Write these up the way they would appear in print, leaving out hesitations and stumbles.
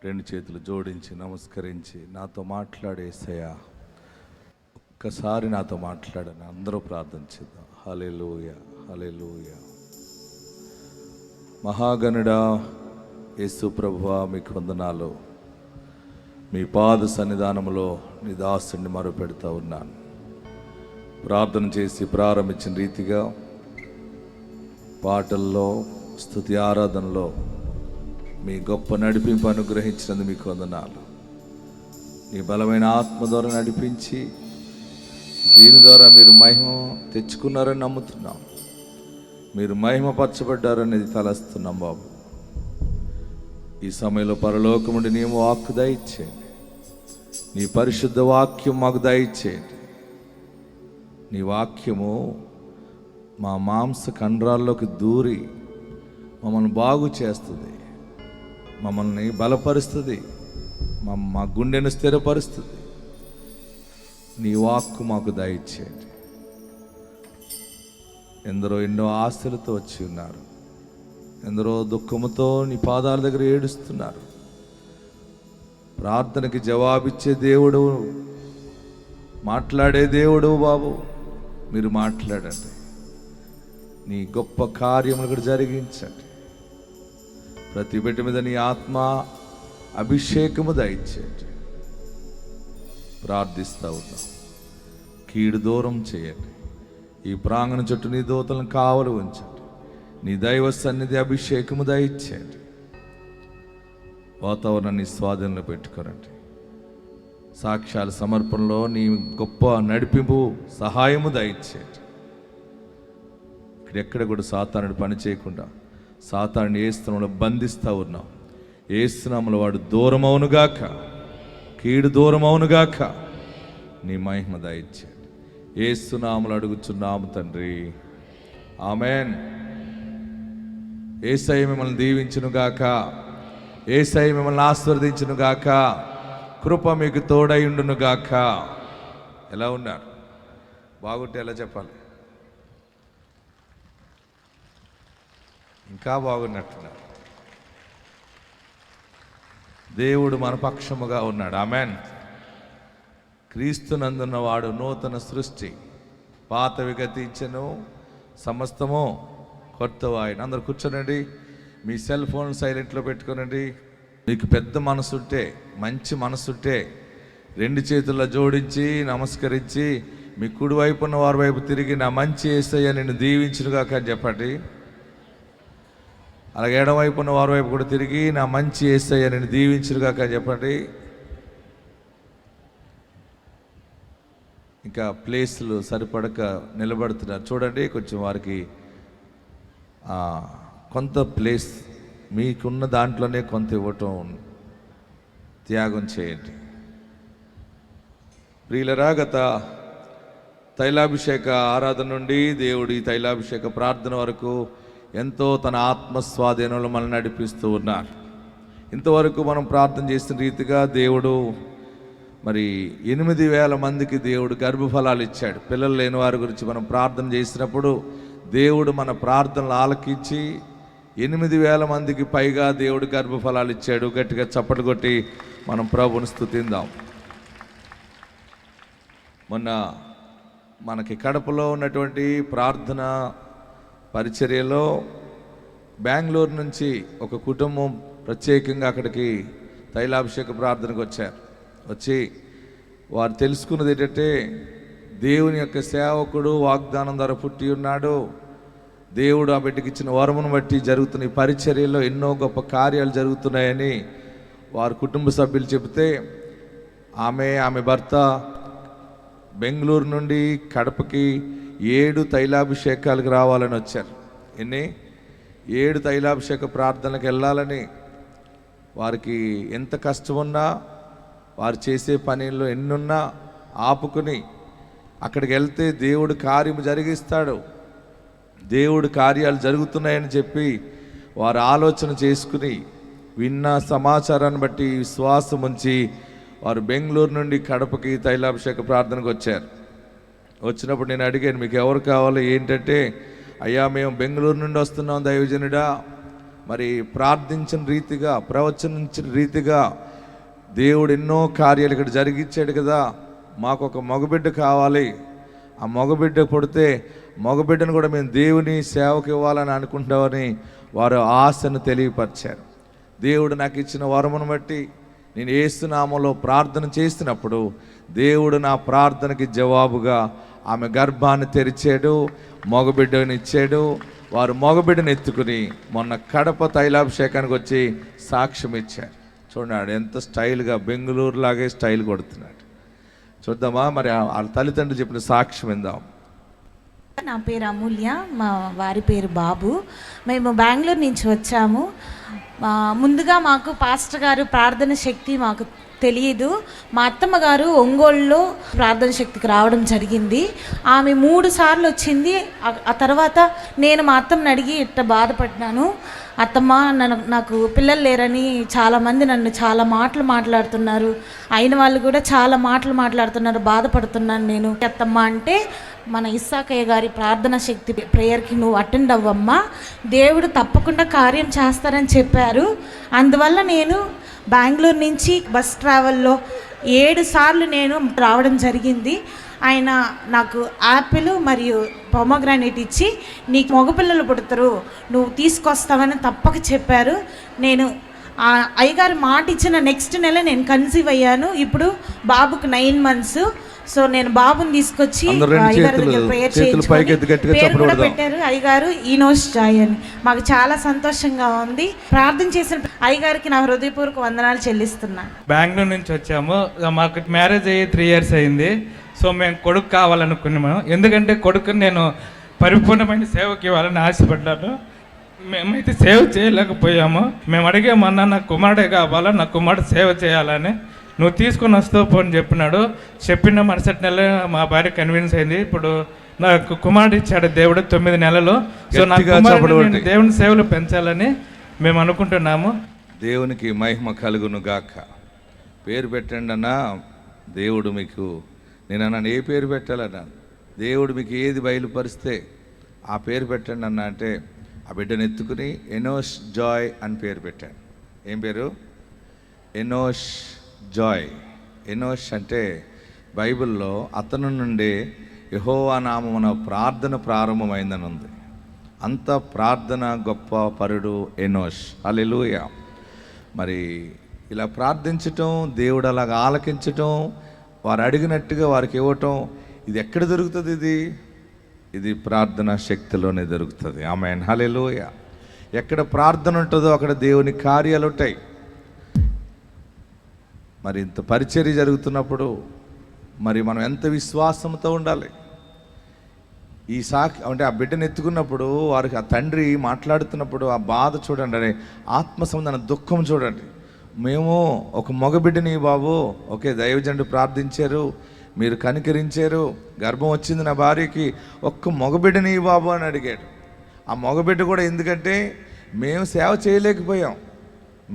రెండు చేతులు జోడించి నమస్కరించి నాతో మాట్లాడేసయ్యా, ఒక్కసారి నాతో మాట్లాడని అందరూ ప్రార్థన చేద్దాం. హల్లెలూయా, హల్లెలూయా. మహాగణుడా యేసు ప్రభువా, మీకు వందనాలు. మీ పాద సన్నిధానంలో నీ దాసుని మొరపెడుతూ ఉన్నాను. ప్రార్థన చేసి ప్రారంభించిన రీతిగా పాటల్లో, స్తుతి ఆరాధనలో మీ గొప్ప నడిపింపు అనుగ్రహించినందుకు మీకు వందనాలు. నీ బలమైన ఆత్మ ద్వారా నడిపించి దీని ద్వారా మీరు మహిమ తెచ్చుకున్నారని నమ్ముతున్నాం. మీరు మహిమపరచబడ్డారనేది తలస్తున్నాం బాబు. ఈ సమయంలో పరలోకం నుండి నీ వాక్కు దయచేయండి. నీ పరిశుద్ధ వాక్యం మాకు దయచేయండి. నీ వాక్యము మా మాంస కండరాల్లోకి దూరి మమ్మల్ని బాగు చేస్తుంది, మమ్మల్ని బలపరుస్తుంది, మా గుండెను స్థిరపరుస్తుంది. నీ వాక్కు మాకు దయచేయండి. ఎందరో ఎన్నో ఆశలతో వచ్చి ఉన్నారు, ఎందరో దుఃఖముతో నీ పాదాల దగ్గర ఏడుస్తున్నారు. ప్రార్థనకి జవాబిచ్చే దేవుడు, మాట్లాడే దేవుడు బాబు, మీరు మాట్లాడండి. నీ గొప్ప కార్యములు కూడా జరిగించండి. ప్రతి బిడ్డ మీద నీ ఆత్మ అభిషేకము దయచేయండి. ప్రార్థిస్తూ ఉన్నాం. కీడు దూరం చేయండి. ఈ ప్రాంగణం చుట్టూ నీ దూతలను కావలి ఉంచండి. నీ దైవ సన్నిధి అభిషేకము దయచేయండి. వాతావరణాన్ని స్వాధీనంలో పెట్టుకోరండి. సాక్ష్యాల సమర్పణలో నీ గొప్ప నడిపింపు సహాయము దయచేయండి. ఎక్కడ కూడా సాతానుడు పని చేయకుండా సాతానుని ఏ స్థలంలో బంధిస్తూ ఉన్నాం. ఏ స్థలంలో వాడు దూరం అవునుగాక, కీడు దూరం అవునుగాక. నీ మహిమ దయచేయండి. యేసు నామములో అడుగుచున్నాము తండ్రి, ఆమేన్. యేసయ్య మిమ్మల్ని దీవించునుగాక, యేసయ్య మిమ్మల్ని ఆశీర్వదించునుగాక, కృప మీకు తోడైండునుగాక. ఎలా ఉన్నారు? బాగుంటే ఎలా చెప్పాలి? ఇంకా బాగున్నట్టున్నారు. దేవుడు మన పక్షముగా ఉన్నాడు. ఆమేన్. క్రీస్తునందున్న వాడు నూతన సృష్టి, పాతవి గతించెను, సమస్తము కొత్తవాయన. అందరు కూర్చోనండి. మీ సెల్ ఫోన్ సైలెంట్లో పెట్టుకోనండి. మీకు పెద్ద మనసుంటే, మంచి మనసుంటే రెండు చేతుల్లో జోడించి నమస్కరించి మీ కుడి వైపు ఉన్న వారి వైపు తిరిగి, నా మంచి యేసయ్య నిన్ను దీవించునుగాక అని చెప్పండి. అలాగే ఎడమవైపు ఉన్న వారి వైపు కూడా తిరిగి, నా మంచి యేసయ్య నిన్ను దీవించునుగాక అని చెప్పండి. ఇంకా ప్లేస్లు సరిపడక నిలబడుతున్నారు చూడండి. కొంచెం వారికి కొంత ప్లేస్ మీకున్న దాంట్లోనే కొంత ఇవ్వటం త్యాగం చేయండి. ప్రియులరా, గత తైలాభిషేక ఆరాధన నుండి దేవుడి తైలాభిషేక ప్రార్థన వరకు ఎంతో తన ఆత్మస్వాధీనంలో మనల్ని నడిపిస్తూ ఉన్నారు. ఇంతవరకు మనం ప్రార్థన చేసిన రీతిగా దేవుడు మరి 8,000 మందికి దేవుడు గర్భఫలాలు ఇచ్చాడు. పిల్లలు లేని వారి గురించి మనం ప్రార్థన చేసినప్పుడు దేవుడు మన ప్రార్థనలు ఆలకించి 8,000 మందికి పైగా దేవుడు గర్భఫలాలు ఇచ్చాడు. గట్టిగా చప్పట్లు కొట్టి మనం ప్రభువుని స్తుతిందాం. మొన్న మనకి కడపలో ఉన్నటువంటి ప్రార్థన పరిచర్యలో బెంగళూరు నుంచి ఒక కుటుంబం ప్రత్యేకంగా అక్కడికి తైలాభిషేక ప్రార్థనకు వచ్చారు. వచ్చి వారు తెలుసుకున్నది ఏంటంటే, దేవుని యొక్క సేవకుడు వాగ్దానం ద్వారా పుట్టి ఉన్నాడు. దేవుడు ఆ బిడ్డకి ఇచ్చిన వరమును బట్టి జరుగుతున్న ఈ పరిచర్యలో ఎన్నో గొప్ప కార్యాలు జరుగుతున్నాయని వారి కుటుంబ సభ్యులు చెబితే, ఆమె భర్త బెంగళూరు నుండి కడపకి 7 తైలాభిషేకాలకు రావాలని వచ్చారు. 7 తైలాభిషేక ప్రార్థనలకు వెళ్ళాలని. వారికి ఎంత కష్టం ఉన్నా, వారు చేసే పనిలో ఎన్నున్నా ఆపుకుని అక్కడికి వెళ్తే దేవుడు కార్యము జరిగిస్తాడు, దేవుడు కార్యాలు జరుగుతున్నాయని చెప్పి వారు ఆలోచన చేసుకుని విన్న సమాచారాన్ని బట్టి విశ్వాసం ఉంచి వారు బెంగళూరు నుండి కడపకి తైలాభిషేక ప్రార్థనకు వచ్చారు. వచ్చినప్పుడు నేను అడిగాను, మీకు ఎవరు కావాలి ఏంటంటే, అయ్యా మేము బెంగళూరు నుండి వస్తున్నాం దైవజనుడా, మరి ప్రార్థించిన రీతిగా, ప్రవచనించిన రీతిగా దేవుడు ఎన్నో కార్యాలు ఇక్కడ జరిగించాడు కదా. మాకు ఒక మగబిడ్డ కావాలి, ఆ మగబిడ్డ పుడితే మగబిడ్డను కూడా మేము దేవుని సేవకు ఇవ్వాలని అనుకుంటామని వారు ఆశను తెలియపరిచారు. దేవుడు నాకు ఇచ్చిన వరమును బట్టి నేను యేసు నామములో ప్రార్థన చేస్తున్నప్పుడు దేవుడు నా ప్రార్థనకి జవాబుగా ఆమె గర్భాన్ని తెరిచాడు, మగబిడ్డని ఇచ్చాడు. వారు మగబిడ్డను ఎత్తుకుని మొన్న కడప తైలాభిషేకానికి వచ్చి సాక్ష్యం ఇచ్చారు. చూడండి ఎంత స్టైల్గా, బెంగళూరు లాగే స్టైల్ కొడుతున్నాడు. చూద్దామా మరి వాళ్ళ తల్లిదండ్రులు చెప్పిన సాక్ష్యం విందాం. నా పేరు అమూల్య, మా వారి పేరు బాబు. మేము బెంగళూరు నుంచి వచ్చాము. ముందుగా మాకు పాస్టర్ గారు ప్రార్థన శక్తి మాకు తెలియదు. మా అత్తమ్మ గారు ఒంగోలులో ప్రార్థన శక్తికి రావడం జరిగింది. ఆమె 3 సార్లు వచ్చింది. ఆ తర్వాత నేను మా అత్తమ్మని అడిగి ఇట్ట బాధపడినాను, అత్తమ్మ నాకు పిల్లలు లేరని చాలామంది నన్ను చాలా మాటలు మాట్లాడుతున్నారు, అయిన వాళ్ళు కూడా చాలా మాటలు మాట్లాడుతున్నారు, బాధపడుతున్నాను నేను అత్తమ్మ అంటే, మన ఇస్సాకయ్య గారి ప్రార్థన శక్తి ప్రేయర్కి నువ్వు అటెండ్ అవ్వమ్మా, దేవుడు తప్పకుండా కార్యం చేస్తారని చెప్పారు. అందువల్ల నేను బెంగళూరు నుంచి బస్ ట్రావెల్లో 7 సార్లు నేను రావడం జరిగింది. ఆయన నాకు యాపిల్ మరియు పొమోగ్రానేట్ ఇచ్చి నీకు మగపిల్లలు పుడతారు, నువ్వు తీసుకొస్తావని తప్పక చెప్పారు. నేను అయ్యగారు మాట ఇచ్చిన నెక్స్ట్ నెల నేను కన్సీవ్ అయ్యాను. ఇప్పుడు బాబుకు 9 మంత్స్. సో నేను బాబుని తీసుకొచ్చి అయ్యగారి దగ్గర ప్రేయర్ చేయించుకొని పెట్టారు అయ్యగారు ఈనోస్ జాయ్ అని. మాకు చాలా సంతోషంగా ఉంది. ప్రార్థన చేసిన అయ్యగారికి నా హృదయపూర్వక వందనాలు చెల్లిస్తున్నాను. బెంగళూరు నుంచి వచ్చాము. మాకు మ్యారేజ్ అయ్యి 3 years అయింది. సో మేము కొడుకు కావాలనుకున్నాము. ఎందుకంటే కొడుకుని నేను పరిపూర్ణమైన సేవకి ఇవ్వాలని ఆశపడ్డాను. మేమైతే సేవ చేయలేకపోయాము. మేము అడిగామన్నా నాకు కుమారుడే కావాలా, నా కుమారుడు సేవ చేయాలని. నువ్వు తీసుకొని వస్తావు పోని చెప్పినాడు. చెప్పిన మరుసటి నెల మా భార్య కన్విన్స్ అయింది. ఇప్పుడు నాకు కుమారుడు ఇచ్చాడు దేవుడు 9 నెలలు. సో నా కుమారుడు దేవుని సేవలు పెంచాలని మేము అనుకుంటున్నాము. దేవునికి మహిమ కలుగును గాక. పేరు పెట్టండి అన్నా. దేవుడు మీకు, నేను అన్నాను ఏ పేరు పెట్టాలన్నాను. దేవుడు మీకు ఏది బయలుపరిస్తే ఆ పేరు పెట్టండి అన్న అంటే ఆ బిడ్డను ఎత్తుకుని ఎనోష్ జాయ్ అని పేరు పెట్టాను. ఏం పేరు? Enosh Joy. ఎనోష్ అంటే బైబిల్లో అతను నుండి యెహోవా నామమున ప్రార్థన ప్రారంభమైందని ఉంది. అంత ప్రార్థన గొప్ప పరుడు ఎనోష్. హల్లెలూయా. మరి ఇలా ప్రార్థించటం, దేవుడు అలాగ ఆలకించటం, వారు అడిగినట్టుగా వారికి ఇవ్వటం, ఇది ఎక్కడ దొరుకుతుంది? ఇది ప్రార్థన శక్తిలోనే దొరుకుతుంది. ఆమేన్. హల్లెలూయా. ఎక్కడ ప్రార్థన ఉంటుందో అక్కడ దేవుని కార్యాలు ఉంటాయి. మరి ఇంత పరిచర్య జరుగుతున్నప్పుడు మరి మనం ఎంత విశ్వాసంతో ఉండాలి. ఈ అంటే ఆ బిడ్డను ఎత్తుకున్నప్పుడు వారికి ఆ తండ్రి మాట్లాడుతున్నప్పుడు ఆ బాధ చూడండి, అనే ఆత్మ సంబంధమైన దుఃఖం చూడండి. మేము ఒక మగబిడ్డని బాబు, ఓకే దైవజనుడు ప్రార్థించారు, మీరు కనికరించారు, గర్భం వచ్చింది నా భార్యకి, ఒక్క మగబిడ్డని బాబు అని అడిగాడు. ఆ మగబిడ్డ కూడా ఎందుకంటే మేము సేవ చేయలేకపోయాం,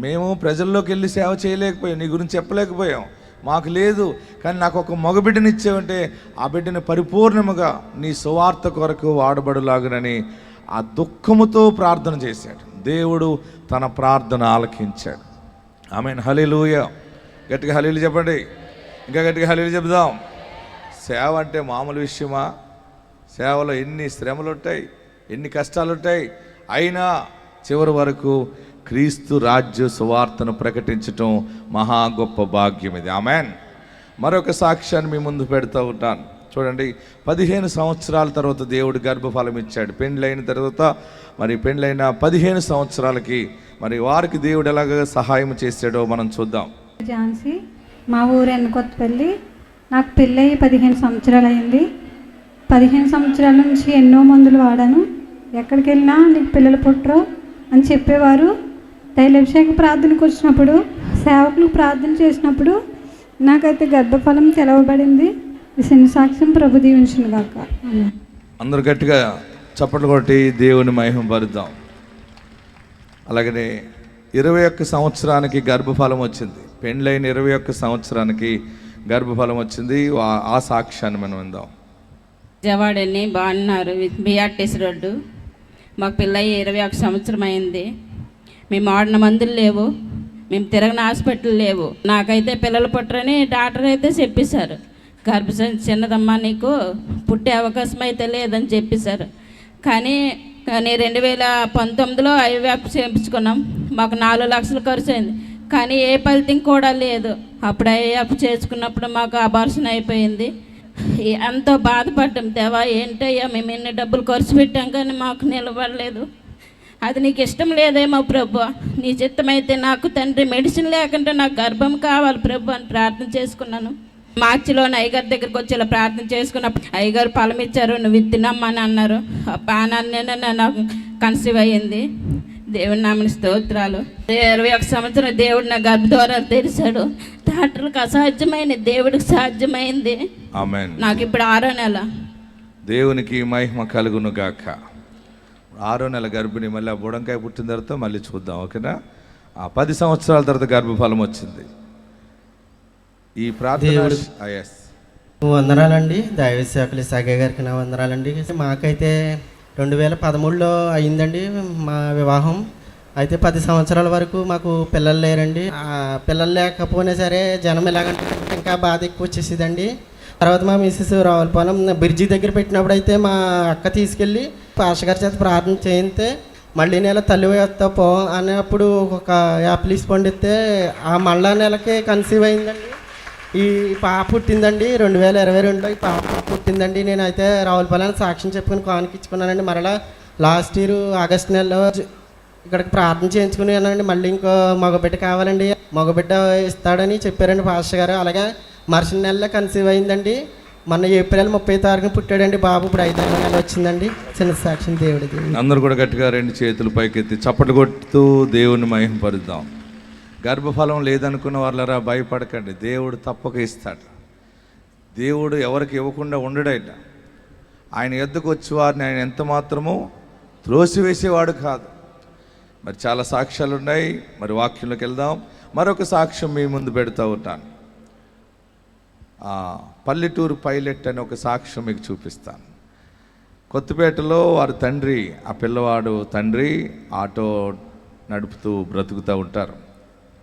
మేము ప్రజల్లోకి వెళ్ళి సేవ చేయలేకపోయాం, నీ గురించి చెప్పలేకపోయాం, మాకు లేదు, కానీ నాకు ఒక మగబిడ్డని ఇచ్చావంటే ఆ బిడ్డని పరిపూర్ణముగా నీ సువార్త కొరకు వాడబడులాగునని ఆ దుఃఖముతో ప్రార్థన చేశాడు. దేవుడు తన ప్రార్థన ఆలకించాడు. ఆమేన్. హల్లెలూయా. గట్టిగా హల్లెలూయా చెప్పండి. ఇంకా గట్టిగా హల్లెలూయా చెప్దాం. సేవ అంటే మామూలు విషయమా? సేవలో ఎన్ని శ్రమలు ఉంటాయి, ఎన్ని కష్టాలు ఉంటాయి, అయినా చివరి వరకు క్రీస్తు రాజ్య సువార్తను ప్రకటించటం మహా గొప్ప భాగ్యం ఇది. ఆమేన్. మరొక సాక్ష్యాన్ని మీ ముందు పెడతా ఉంటాను. చూడండి, 15 సంవత్సరాల తర్వాత దేవుడు గర్భఫలం ఇచ్చాడు. పెండ్లైన తర్వాత మరి పెండ్లైన 15 సంవత్సరాలకి మరి వారికి దేవుడు ఎలాగ సహాయం చేశాడో మనం చూద్దాం. ఝాన్సీ, మా ఊరు ఎన్నకొత్తపల్లి. నాకు పెళ్ళయి 15 సంవత్సరాలు అయింది. 15 సంవత్సరాల నుంచి ఎన్నో మందులు వాడాను. ఎక్కడికి వెళ్ళినా నీకు పిల్లలు పుట్టరు అని చెప్పేవారు. తైలాభిషేక ప్రార్థనకు వచ్చినప్పుడు, సేవకులకు ప్రార్థన చేసినప్పుడు నాకైతే గర్భఫలం తెలవబడింది. ఈ చిన్న సాక్ష్యం ప్రభు దీవించును గాక. అందరూ గట్టిగా చప్పట్లు కొట్టి దేవుని మహిమ పరుద్దాం. అలాగనే 21 సంవత్సరానికి గర్భఫలం వచ్చింది. పెండ్లైన 21 సంవత్సరానికి గర్భఫలం వచ్చింది. ఆ సాక్ష్యాన్ని మనం విందాం. విజయవాడని బాగున్నారు, బిఆర్టీసీ రోడ్డు. మాకు పిల్లయ్యి 21 సంవత్సరం అయింది. మేము ఆడిన మందులు లేవు, మేము తిరగని హాస్పిటల్ లేవు. నాకైతే పిల్లలు పుట్టరని డాక్టర్ అయితే చెప్పేశారు. గర్భసంచి చిన్నదమ్మా, నీకు పుట్టే అవకాశం అయితే లేదని చెప్పేశారు. కానీ 2019లో ఐవీఎఫ్ చేయించుకున్నాం. మాకు 4 లక్షలు ఖర్చు అయింది, కానీ ఏ ఫలితం కూడా లేదు. అప్పుడు ఐవీఎఫ్ చేసుకున్నప్పుడు మాకు అబార్షన్ అయిపోయింది. ఎంతో బాధపడ్డాం. దేవా, ఏంటయ్యా మేము ఎన్ని డబ్బులు ఖర్చు పెట్టాం కానీ మాకు నిలబడలేదు. అది నీకు ఇష్టం లేదేమో ప్రభు, నీ చిత్తమైతే నాకు తండ్రి మెడిసిన్ లేకుండా నాకు గర్భం కావాలి ప్రభు అని ప్రార్థన చేసుకున్నాను. మార్చిలో అయ్యగారి దగ్గరికి వచ్చి ఇలా ప్రార్థన చేసుకున్నప్పుడు అయ్యగారు ఫలం ఇచ్చారు, నువ్వు తినమ్మని అన్నారు. ఆ పానాన్ని నాకు కన్సీవ్ అయ్యింది. దేవుడి నామని స్తోత్రాలు. 21 సంవత్సరం దేవుడు నా గర్భద్వారాలు తెరిచాడు. డాక్టర్లకు అసాధ్యమైన దేవుడికి సాధ్యమైంది. ఆమేన్. నాకు ఇప్పుడు 6వ నెల. దేవునికి మహిమ కలుగును గాక. 6వ నెల గర్భిణి. మళ్ళీ ఆ బుడంకాయ పుట్టిన తర్వాత మళ్ళీ చూద్దాం, ఓకేనా? 10 సంవత్సరాల తర్వాత గర్భఫలం వచ్చింది. ఈ ప్రార్థన వందనాలండి. దైవ సేవకులు సాగే గారికి నా వందనాలండి. మాకైతే 2013లో అయిందండి మా వివాహం. అయితే 10 సంవత్సరాల వరకు మాకు పిల్లలు లేరండి. పిల్లలు లేకపోయినా సరే జనం ఎలాగంటే ఇంకా బాధ ఎక్కువ వచ్చేసేదండి. తర్వాత మా మిస్సెస్ రావులపాలెం బ్రిడ్జి దగ్గర పెట్టినప్పుడు అయితే మా అక్క తీసుకెళ్ళి పాస్టర్ గారి చేత ప్రార్థన చేయితే మళ్ళీ నెల తల్లి వస్తా పో అన్నప్పుడు ఒక యాపిల్ పండిస్తే ఆ మళ్ళా నెలకే కన్సీవ్ అయిందండి. ఈ పాప పుట్టిందండి 2022లో ఈ పాప పుట్టిందండి. నేనైతే రావులపాలెం సాక్ష్యం చెప్పుకొని కానుకిచ్చుకున్నానండి. మరలా లాస్ట్ ఇయర్ ఆగస్టు నెలలో ఇక్కడికి ప్రార్థన చేయించుకున్నానండి. మళ్ళీ ఇంకో మగబిడ్డ కావాలండి, మగబిడ్డ ఇస్తాడని చెప్పారండి పాస్టర్ గారు. అలాగే మరుసటి నెలలో కన్సీవ్ అయిందండి. మొన్న ఏప్రిల్ 30వ తారీఖున పుట్టాడండి బాబు. ఇప్పుడు 5వ నెల వచ్చిందండి. చిన్న సాక్ష్యం దేవుడిది. అందరూ కూడా గట్టిగా 2 చేతులు పైకెత్తి చప్పట్లు కొడుతూ దేవుని మహిమపరుద్దాం. గర్భఫలం లేదనుకున్న వాళ్ళరా భయపడకండి, దేవుడు తప్పక ఇస్తాడు. దేవుడు ఎవరికి ఇవ్వకుండా ఉండడైట. ఆయన ఎద్దుకు వచ్చి వారిని ఆయన ఎంత మాత్రమో త్రోసివేసేవాడు కాదు. మరి చాలా సాక్ష్యాలు ఉన్నాయి. మరి వాక్యంలోకి వెళ్దాం. మరొక సాక్ష్యం మీ ముందు పెడతా ఉంటాను. పల్లెటూరు పైలట్ అని ఒక సాక్ష్యం మీకు చూపిస్తాను. కొత్తపేటలో వారి తండ్రి, ఆ పిల్లవాడు తండ్రి ఆటో నడుపుతూ బ్రతుకుతూ ఉంటారు.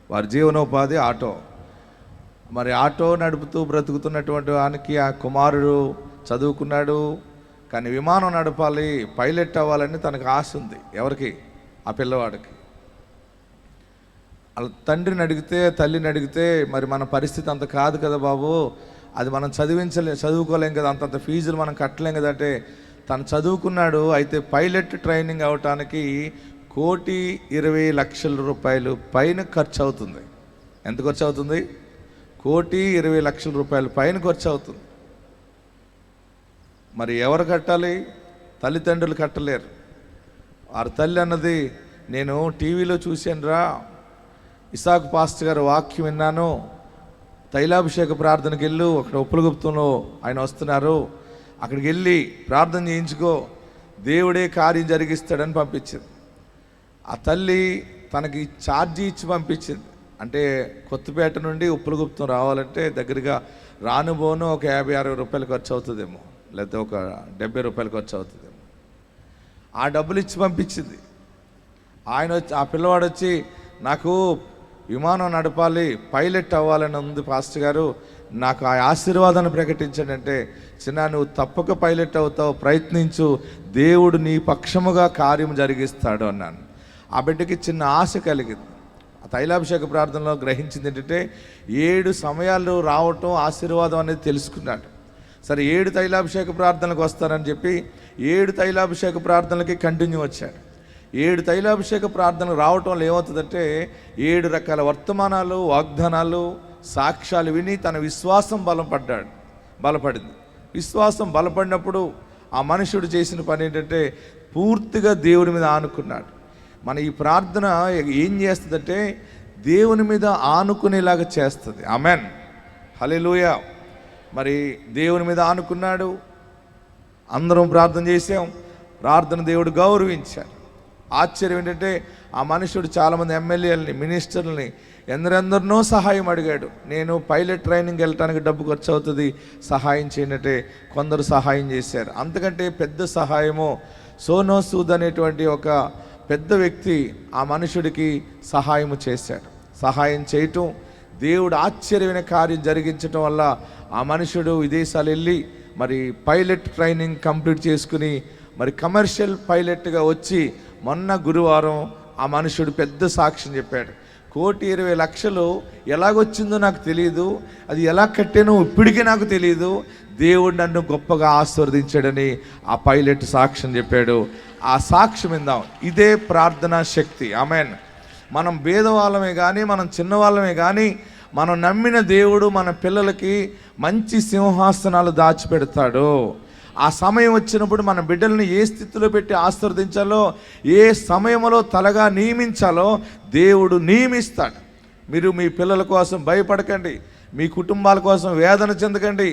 వారి జీవనోపాధి ఆటో. మరి ఆటో నడుపుతూ బ్రతుకుతున్నటువంటి వానికి ఆ కుమారుడు చదువుకున్నాడు, కానీ విమానం నడపాలి, పైలట్ అవ్వాలని తనకు ఆశ ఉంది. ఎవరికి? ఆ పిల్లవాడికి. వాళ్ళ తండ్రిని అడిగితే, తల్లిని అడిగితే, మరి మన పరిస్థితి అంత కాదు కదా బాబు, అది మనం చదువుకోలేం కదా, అంతంత ఫీజులు మనం కట్టలేం కదా అంటే, తను చదువుకున్నాడు. అయితే పైలట్ ట్రైనింగ్ అవ్వటానికి 1,20,00,000 రూపాయలు పైన ఖర్చు అవుతుంది. ఎంత ఖర్చు అవుతుంది? 1,20,00,000 రూపాయలు పైన ఖర్చు అవుతుంది. మరి ఎవరు కట్టాలి? తల్లిదండ్రులు కట్టలేరు. వారి తల్లి అన్నది, నేను టీవీలో చూశానురా, ఇసాకు పాస్టర్ గారు వాక్యం విన్నాను, తైలాభిషేక ప్రార్థనకి వెళ్ళు, అక్కడ ఉప్పలగుప్తంలో ఆయన వస్తున్నారు, అక్కడికి వెళ్ళి ప్రార్థన చేయించుకో, దేవుడే కార్యం జరిగిస్తాడని పంపించింది. ఆ తల్లి తనకి ఛార్జీ ఇచ్చి పంపించింది. అంటే కొత్తపేట నుండి ఉప్పలగుప్తం రావాలంటే దగ్గరగా రానుబోను ఒక 50-60 రూపాయలు ఖర్చు అవుతుందేమో, లేకపోతే ఒక 70 రూపాయలు ఖర్చు అవుతుందేమో. ఆ డబ్బులు ఇచ్చి పంపించింది. ఆయన వచ్చి, ఆ పిల్లవాడు వచ్చి, నాకు విమానం నడపాలి, పైలట్ అవ్వాలని ఉంది పాస్టర్ గారు, నాకు ఆ ఆశీర్వాదాన్ని ప్రకటించండి అంటే, చిన్న నువ్వు తప్పక పైలట్ అవుతావు, ప్రయత్నించు, దేవుడు నీ పక్షముగా కార్యం జరిగిస్తాడు అన్నాను. ఆ బిడ్డకి చిన్న ఆశ కలిగింది. ఆ తైలాభిషేక ప్రార్థనలో గ్రహించింది ఏంటంటే, 7 సమయాలు రావటం ఆశీర్వాదం అనేది తెలుసుకున్నాడు. సరే 7 తైలాభిషేక ప్రార్థనలకు వస్తారని చెప్పి 7 తైలాభిషేక ప్రార్థనలకి కంటిన్యూ వచ్చాడు. 7 తైలాభిషేక ప్రార్థనలు రావటంలో ఏమవుతుందంటే, 7 రకాల వర్తమానాలు, వాగ్దానాలు, సాక్ష్యాలు విని తన విశ్వాసం బలపడింది. విశ్వాసం బలపడినప్పుడు ఆ మనుషుడు చేసిన పని ఏంటంటే, పూర్తిగా దేవుని మీద ఆనుకున్నాడు. మన ఈ ప్రార్థన ఏం చేస్తుందంటే, దేవుని మీద ఆనుకునేలాగా చేస్తుంది. ఆమెన్, హల్లెలూయా. మరి దేవుని మీద ఆనుకున్నాడు. అందరం ప్రార్థన చేసాం. ప్రార్థన దేవుడు గౌరవించాడు. ఆశ్చర్యం ఏంటంటే, ఆ మనుషుడు చాలామంది ఎమ్మెల్యేలని, మినిస్టర్లని, ఎందరెందరినో సహాయం అడిగాడు. నేను పైలట్ ట్రైనింగ్ వెళ్ళటానికి డబ్బు ఖర్చు అవుతుంది, సహాయం చేయనట్టే కొందరు సహాయం చేశారు. అంతకంటే పెద్ద సహాయము సోనో సూద్ అనేటువంటి ఒక పెద్ద వ్యక్తి ఆ మనుషుడికి సహాయం చేశాడు. సహాయం చేయటం, దేవుడు ఆశ్చర్యమైన కార్యం జరిగించటం వల్ల ఆ మనుషుడు విదేశాలు వెళ్ళి మరి పైలట్ ట్రైనింగ్ కంప్లీట్ చేసుకుని మరి కమర్షియల్ పైలట్గా వచ్చి మొన్న గురువారం ఆ మనుషుడు పెద్ద సాక్ష్యం చెప్పాడు. 1,20,00,000 ఎలాగొచ్చిందో నాకు తెలియదు, అది ఎలా కట్టానో ఇప్పటికీ నాకు తెలియదు, దేవుడు నన్ను గొప్పగా ఆశీర్వదించాడని ఆ పైలట్ సాక్ష్యం చెప్పాడు. ఆ సాక్ష్యం విందాం. ఇదే ప్రార్థనా శక్తి. ఆమేన్. మనం భేదవాళ్ళమే కానీ, మనం చిన్నవాళ్ళమే కానీ, మనం నమ్మిన దేవుడు మన పిల్లలకి మంచి సింహాసనాలు దాచిపెడతాడు. ఆ సమయం వచ్చినప్పుడు మన బిడ్డల్ని ఏ స్థితిలో పెట్టి ఆశీర్వదించాలో, ఏ సమయంలో తలగా నియమించాలో దేవుడు నియమిస్తాడు. మీరు మీ పిల్లల కోసం భయపడకండి, మీ కుటుంబాల కోసం వేదన చెందకండి.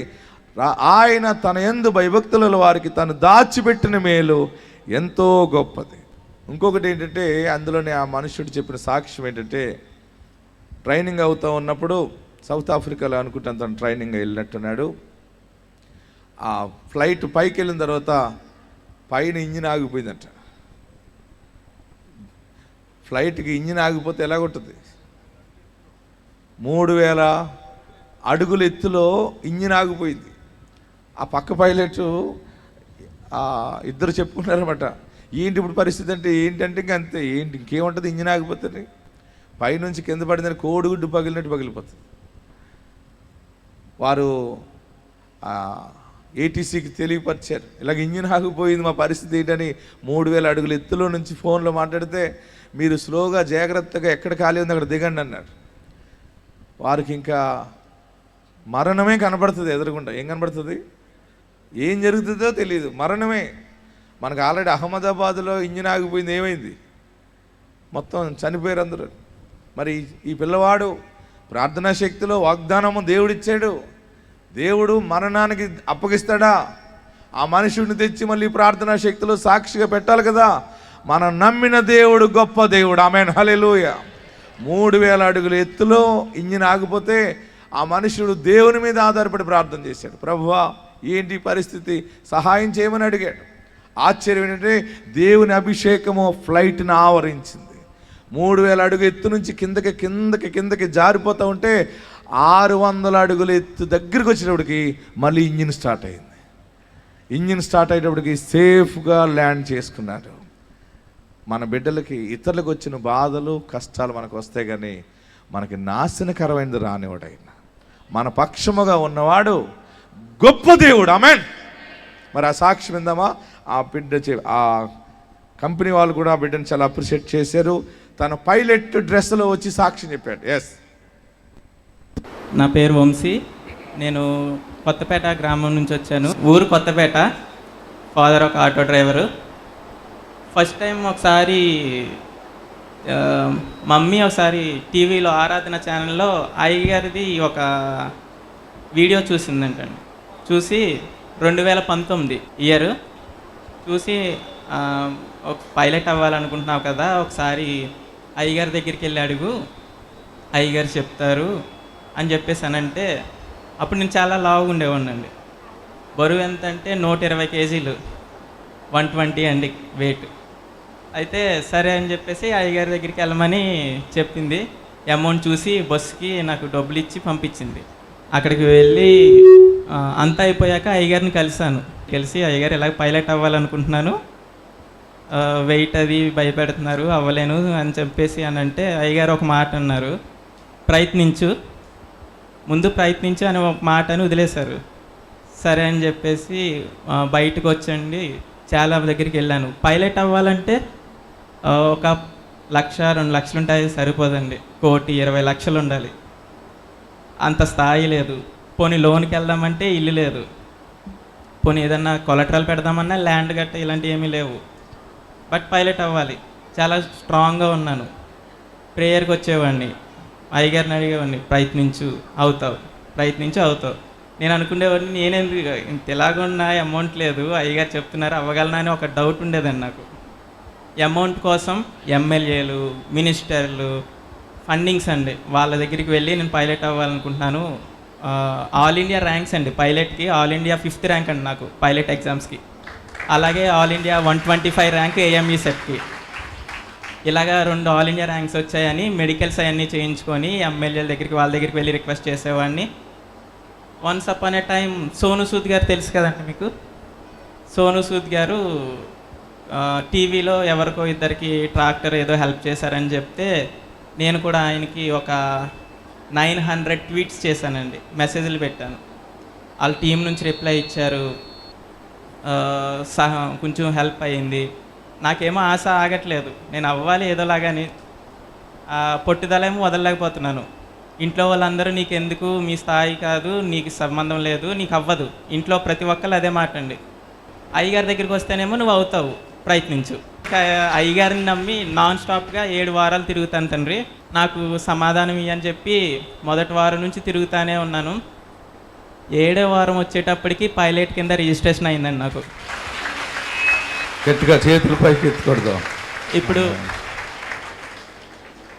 ఆయన తన యందు భయభక్తుల వారికి తను దాచిపెట్టిన మేలు ఎంతో గొప్పది. ఇంకొకటి ఏంటంటే, అందులోనే ఆ మనుషుడు చెప్పిన సాక్ష్యం ఏంటంటే, ట్రైనింగ్ అవుతూ ఉన్నప్పుడు సౌత్ ఆఫ్రికాలో అనుకుంటాను తను ట్రైనింగ్ వెళ్ళినట్టున్నాడు. ఆ ఫ్లైట్ పైకి వెళ్ళిన తర్వాత పైన ఇంజిన్ ఆగిపోయిందంట. ఫ్లైట్కి ఇంజిన్ ఆగిపోతే ఎలాగుంటుంది? 3,000 అడుగుల ఎత్తులో ఇంజిన్ ఆగిపోయింది. ఆ పక్క పైలట్ ఇద్దరు చెప్పుకున్నారన్నమాట, ఏంటి ఇప్పుడు పరిస్థితి అంటే, ఏంటంటే ఇంక అంతే, ఏంటి ఇంకేముంటుంది, ఇంజిన్ ఆగిపోతుంది, పైనుంచి కింద పడిందని కోడిగుడ్డు పగిలినట్టు పగిలిపోతుంది. వారు ఏటీసీకి తెలియపరిచారు, ఇలాగ ఇంజిన్ ఆగిపోయింది, మా పరిస్థితి ఏంటని. 3,000 అడుగుల ఎత్తులో నుంచి ఫోన్లో మాట్లాడితే, మీరు స్లోగా జాగ్రత్తగా ఎక్కడ ఖాళీ ఉంది అక్కడ దిగండి అన్నారు. వారికి ఇంకా మరణమే కనబడుతుంది ఎదురుగుండా. ఏం కనబడుతుంది? ఏం జరుగుతుందో తెలియదు, మరణమే. మనకు ఆల్రెడీ అహ్మదాబాద్లో ఇంజిన్ ఆగిపోయింది, ఏమైంది? మొత్తం చనిపోయారు అందరూ. మరి ఈ పిల్లవాడు ప్రార్థనా శక్తిలో వాగ్దానము దేవుడిచ్చాడు. దేవుడు మరణానికి అప్పగిస్తాడా? ఆ మనుషుడిని తెచ్చి మళ్ళీ ప్రార్థనా శక్తిలో సాక్షిగా పెట్టాలి కదా. మనం నమ్మిన దేవుడు గొప్ప దేవుడు. ఆమేన్, హల్లెలూయా. 3,000 అడుగుల ఎత్తులో ఇంజిన్ ఆగిపోతే ఆ మనుషుడు దేవుని మీద ఆధారపడి ప్రార్థన చేశాడు. ప్రభువా, ఏంటి పరిస్థితి, సహాయం చేయమని అడిగాడు. ఆశ్చర్యం ఏంటంటే, దేవుని అభిషేకము ఫ్లైట్ని ఆవరించింది. 3,000 అడుగు ఎత్తు నుంచి కిందకి జారిపోతూ ఉంటే 600 అడుగుల ఎత్తు దగ్గరికి వచ్చేటప్పటికి మళ్ళీ ఇంజిన్ స్టార్ట్ అయింది. ఇంజిన్ స్టార్ట్ అయ్యేటప్పటికి సేఫ్గా ల్యాండ్ చేసుకున్నారు. మన బిడ్డలకి ఇతరులకు వచ్చిన బాధలు కష్టాలు మనకు వస్తాయి, కానీ మనకి నాశనకరమైనది రానివాడైనా మన పక్షముగా ఉన్నవాడు గొప్ప దేవుడు. ఆమేన్. మరి ఆ సాక్ష్యం విందామా? ఆ బిడ్డ ఆ కంపెనీ వాళ్ళు కూడా ఆ బిడ్డను చాలా అప్రిషియేట్ చేశారు. తన పైలట్ డ్రెస్లో వచ్చి సాక్ష్యం చెప్పాడు. ఎస్. నా పేరు వంశీ. నేను కొత్తపేట గ్రామం నుంచి వచ్చాను. ఊరు కొత్తపేట. ఫాదర్ ఒక ఆటో డ్రైవరు. ఫస్ట్ టైం ఒకసారి మమ్మీ ఒకసారి టీవీలో ఆరాధన ఛానల్లో అయ్యగారిది ఒక వీడియో చూసిందంటండి. చూసి 2019 ఇయర్ చూసి, ఒక పైలట్ అవ్వాలనుకుంటున్నావు కదా, ఒకసారి అయ్యగారి దగ్గరికి వెళ్ళి అడుగు, అయ్యగారు చెప్తారు అని చెప్పేసానంటే, అప్పుడు నేను చాలా లావుగా ఉండేవాడినండి. బరువు ఎంత అంటే 120 కేజీలు, 120 అండి వెయిట్. అయితే సరే అని చెప్పేసి అయ్యగారి దగ్గరికి వెళ్ళమని చెప్పింది. అమౌంట్ చూసి బస్సుకి నాకు డబ్బులు ఇచ్చి పంపించింది. అక్కడికి వెళ్ళి అంతా అయిపోయాక అయ్యగారిని కలిసి, అయ్యగారు ఇలా పైలట్ అవ్వాలనుకుంటున్నాను, వెయిట్ అది భయపెడుతున్నారు, అవ్వలేను అని చెప్పేసి అని అంటే, అయ్యగారు ఒక మాట అన్నారు, ముందు ప్రయత్నించు అని ఒక మాటని వదిలేశారు. సరే అని చెప్పేసి బయటకు వచ్చండి, చాలా దగ్గరికి వెళ్ళాను. పైలట్ అవ్వాలంటే ఒక 1,00,000-2 లక్షలు ఉంటాయి, సరిపోదండి. 1,20,00,000 ఉండాలి. అంత స్థాయి లేదు. పోనీ లోన్కి వెళ్దామంటే ఇల్లు లేదు, పోనీ ఏదన్నా కొలెటరల్ పెడదామన్నా ల్యాండ్ గట్ట ఇలాంటివి ఏమీ లేవు. బట్ పైలట్ అవ్వాలి. చాలా స్ట్రాంగ్గా ఉన్నాను. ప్రేయర్కి వచ్చేవాడిని, అయ్యగారిని అడిగేవాడిని, ప్రయత్నించు అవుతావు. నేను అనుకునేవాడిని, నేనేందుకు ఇంత ఎలాగున్నా అమౌంట్ లేదు, అయ్యగారు చెప్తున్నారు అవ్వగలనా అని ఒక డౌట్ ఉండేదండి నాకు. అమౌంట్ కోసం ఎమ్మెల్యేలు, మినిస్టర్లు, ఫండింగ్స్ అండి, వాళ్ళ దగ్గరికి వెళ్ళి నేను పైలట్ అవ్వాలనుకుంటున్నాను. ఆల్ ఇండియా ర్యాంక్స్ అండి పైలట్కి. ఆల్ ఇండియా 5th ర్యాంక్ అండి నాకు పైలట్ ఎగ్జామ్స్కి. అలాగే ఆల్ ఇండియా 125 ర్యాంక్ AME సెట్కి. ఇలాగా 2 ఆల్ ఇండియా ర్యాంక్స్ వచ్చాయని మెడికల్స్ అవన్నీ చేయించుకొని ఎమ్మెల్యేల దగ్గరికి వాళ్ళ దగ్గరికి వెళ్ళి రిక్వెస్ట్ చేసేవాడిని. వన్స్ అపాన్ ఏ టైం సోను సూద్ గారు తెలుసు కదండి మీకు. సోను సూద్ గారు టీవీలో ఎవరికో ఇద్దరికి ట్రాక్టర్ ఏదో హెల్ప్ చేశారని చెప్తే నేను కూడా ఆయనకి ఒక 900 ట్వీట్స్ చేశానండి, మెసేజ్లు పెట్టాను. వాళ్ళ టీం నుంచి రిప్లై ఇచ్చారు, కొంచెం హెల్ప్ అయ్యింది. నాకేమో ఆశ ఆగట్లేదు, నేను అవ్వాలి ఏదోలాగాని. పట్టుదలేమో వదలలేకపోతున్నాను. ఇంట్లో వాళ్ళందరూ నీకెందుకు, మీ స్థాయి కాదు, నీకు సంబంధం లేదు, నీకు అవ్వదు. ఇంట్లో ప్రతి ఒక్కళ్ళు అదే మాట అండి. అయ్యగారి దగ్గరికి వస్తేనేమో నువ్వు అవుతావు, ప్రయత్నించు. అయ్యగారిని నమ్మి నాన్ స్టాప్గా 7 వారాలు తిరుగుతాను తండ్రి, నాకు సమాధానం ఇయ్యని చెప్పి మొదటి వారం నుంచి తిరుగుతానే ఉన్నాను. 7వ వారం వచ్చేటప్పటికి పైలట్ కింద రిజిస్ట్రేషన్ అయిందండి నాకు. గట్టిగా చేతుల పైకి ఎత్తుకూడదు. ఇప్పుడు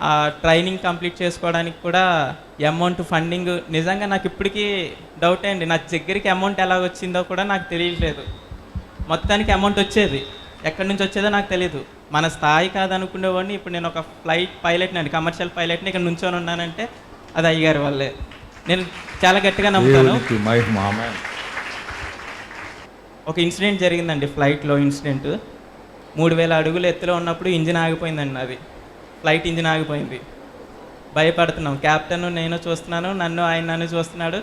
ఆ ట్రైనింగ్ కంప్లీట్ చేసుకోవడానికి కూడా అమౌంట్ ఫండింగ్ నిజంగా నాకు ఇప్పటికీ డౌట్ అండి. నా దగ్గరికి అమౌంట్ ఎలా వచ్చిందో కూడా నాకు తెలియట్లేదు. మొత్తానికి అమౌంట్ వచ్చేది, ఎక్కడి నుంచి వచ్చేదో నాకు తెలియదు. మన స్థాయి కాదనుకునేవాడిని. ఇప్పుడు నేను ఒక ఫ్లైట్ పైలట్ని అండి, కమర్షియల్ పైలట్ని ఇక్కడ నుంచొని ఉన్నానంటే అది అయ్యగారి వల్లే. నేను చాలా గట్టిగా నమ్ముతాను. ఒక ఇన్సిడెంట్ జరిగిందండి, ఫ్లైట్లో ఇన్సిడెంట్. 3000 అడుగులు ఎత్తులో ఉన్నప్పుడు ఇంజిన్ ఆగిపోయిందండి. అది ఫ్లైట్ ఇంజిన్ ఆగిపోయింది. భయపడుతున్నాం, క్యాప్టెన్ నేను చూస్తున్నాను, నన్ను చూస్తున్నాడు.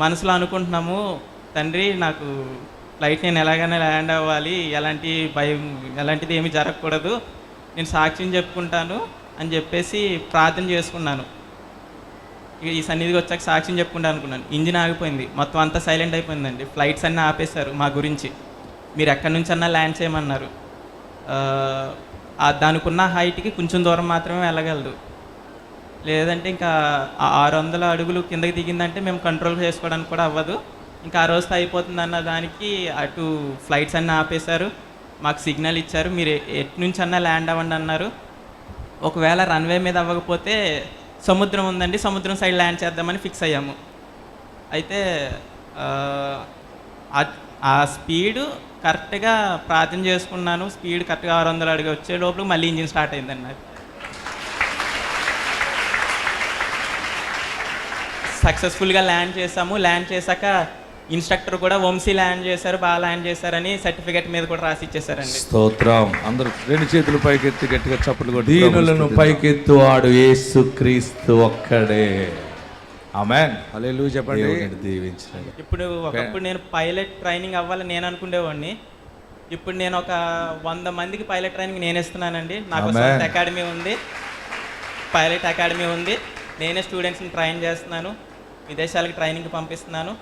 మనసులో అనుకుంటున్నాము, తండ్రి నాకు ఫ్లైట్ నేను ఎలాగైనా ల్యాండ్ అవ్వాలి, ఎలాంటిది ఏమీ జరగకూడదు, నేను సాక్ష్యం చెప్పుకుంటాను అని చెప్పేసి ప్రార్థన చేసుకున్నాను. ఈ సన్నిధికి వచ్చాక సాక్ష్యం చెప్పుకుంటా అనుకున్నాను. ఇంజిన్ ఆగిపోయింది, మొత్తం అంతా సైలెంట్ అయిపోయిందండి. ఫ్లైట్స్ అన్నీ ఆపేశారు మా గురించి. మీరు ఎక్కడి నుంచి అన్నా ల్యాండ్ చేయమన్నారు. దానికి ఉన్న హైట్కి కొంచెం దూరం మాత్రమే వెళ్ళగలదు, లేదంటే ఇంకా 600 అడుగులు కిందకి దిగిందంటే మేము కంట్రోల్ చేసుకోవడానికి కూడా అవ్వదు. ఇంకా ఆ రోజుతో అయిపోతుంది అన్న దానికి అటు ఫ్లైట్స్ అన్నీ ఆపేశారు. మాకు సిగ్నల్ ఇచ్చారు, మీరు ఎటు నుంచి అన్నా ల్యాండ్ అవ్వండి అన్నారు. ఒకవేళ రన్వే మీద అవ్వకపోతే సముద్రం ఉందండి, సముద్రం సైడ్ ల్యాండ్ చేద్దామని ఫిక్స్ అయ్యాము. అయితే ఆ స్పీడు కరెక్ట్గా ప్రార్థన చేసుకున్నాను. స్పీడ్ కరెక్ట్గా 600 అడుగు వచ్చే లోపల మళ్ళీ ఇంజిన్ స్టార్ట్ అయిందండి నాకు. సక్సెస్ఫుల్గా ల్యాండ్ చేసాము. ల్యాండ్ చేశాక ఇన్స్ట్రక్టర్ కూడా వంశీ ల్యాండ్ చేశారు, బాగా ల్యాండ్ చేశారని సర్టిఫికేట్ మీద కూడా రాసి ఇచ్చేసారండి. స్తోత్రం. అందరూ 2 చేతులు పైకెత్తి గట్టిగా చప్పట్లు కొట్టి దీనులను పైకెత్తు వాడు యేసుక్రీస్తు ఒక్కడే. ఆమేన్. హల్లెలూయా చెప్పండి. దీవించండి. ఇప్పుడు ఒకప్పుడు నేను పైలట్ ట్రైనింగ్ అవ్వాలని నేను అనుకునేవాడిని. ఇప్పుడు నేను ఒక 100 మందికి పైలట్ ట్రైనింగ్ నేను ఇస్తున్నానండి. నాకు సొంత అకాడమీ ఉంది, పైలట్ అకాడమీ ఉంది. నేనే స్టూడెంట్స్ని ట్రైన్ చేస్తున్నాను, విదేశాలకు ట్రైనింగ్ పంపిస్తున్నాను.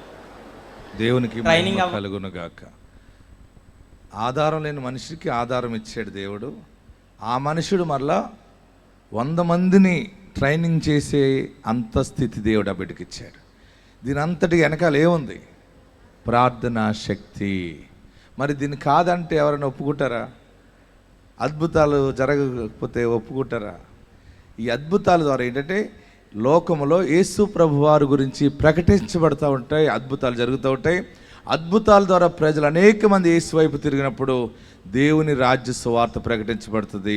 దేవునికి ట్రైనింగ్ కలుగును గాక. ఆధారం లేని మనిషికి ఆధారం ఇచ్చాడు దేవుడు. ఆ మనుషుడు మరలా 100 మందిని ట్రైనింగ్ చేసే అంత స్థితి దేవుడు ఆ బిడ్డకి ఇచ్చాడు. దీని అంతటి వెనకాల ఏముంది? ప్రార్థనా శక్తి. మరి దీన్ని కాదంటే ఎవరైనా ఒప్పుకుంటారా? అద్భుతాలు జరగకపోతే ఒప్పుకుంటారా? ఈ అద్భుతాల ద్వారా ఏంటంటే లోకములో యేసు ప్రభు వారి గురించి ప్రకటించబడుతూ ఉంటాయి, అద్భుతాలు జరుగుతూ ఉంటాయి. అద్భుతాల ద్వారా ప్రజలు అనేక మంది యేసు వైపు తిరిగినప్పుడు దేవుని రాజ్య సువార్త ప్రకటించబడుతుంది,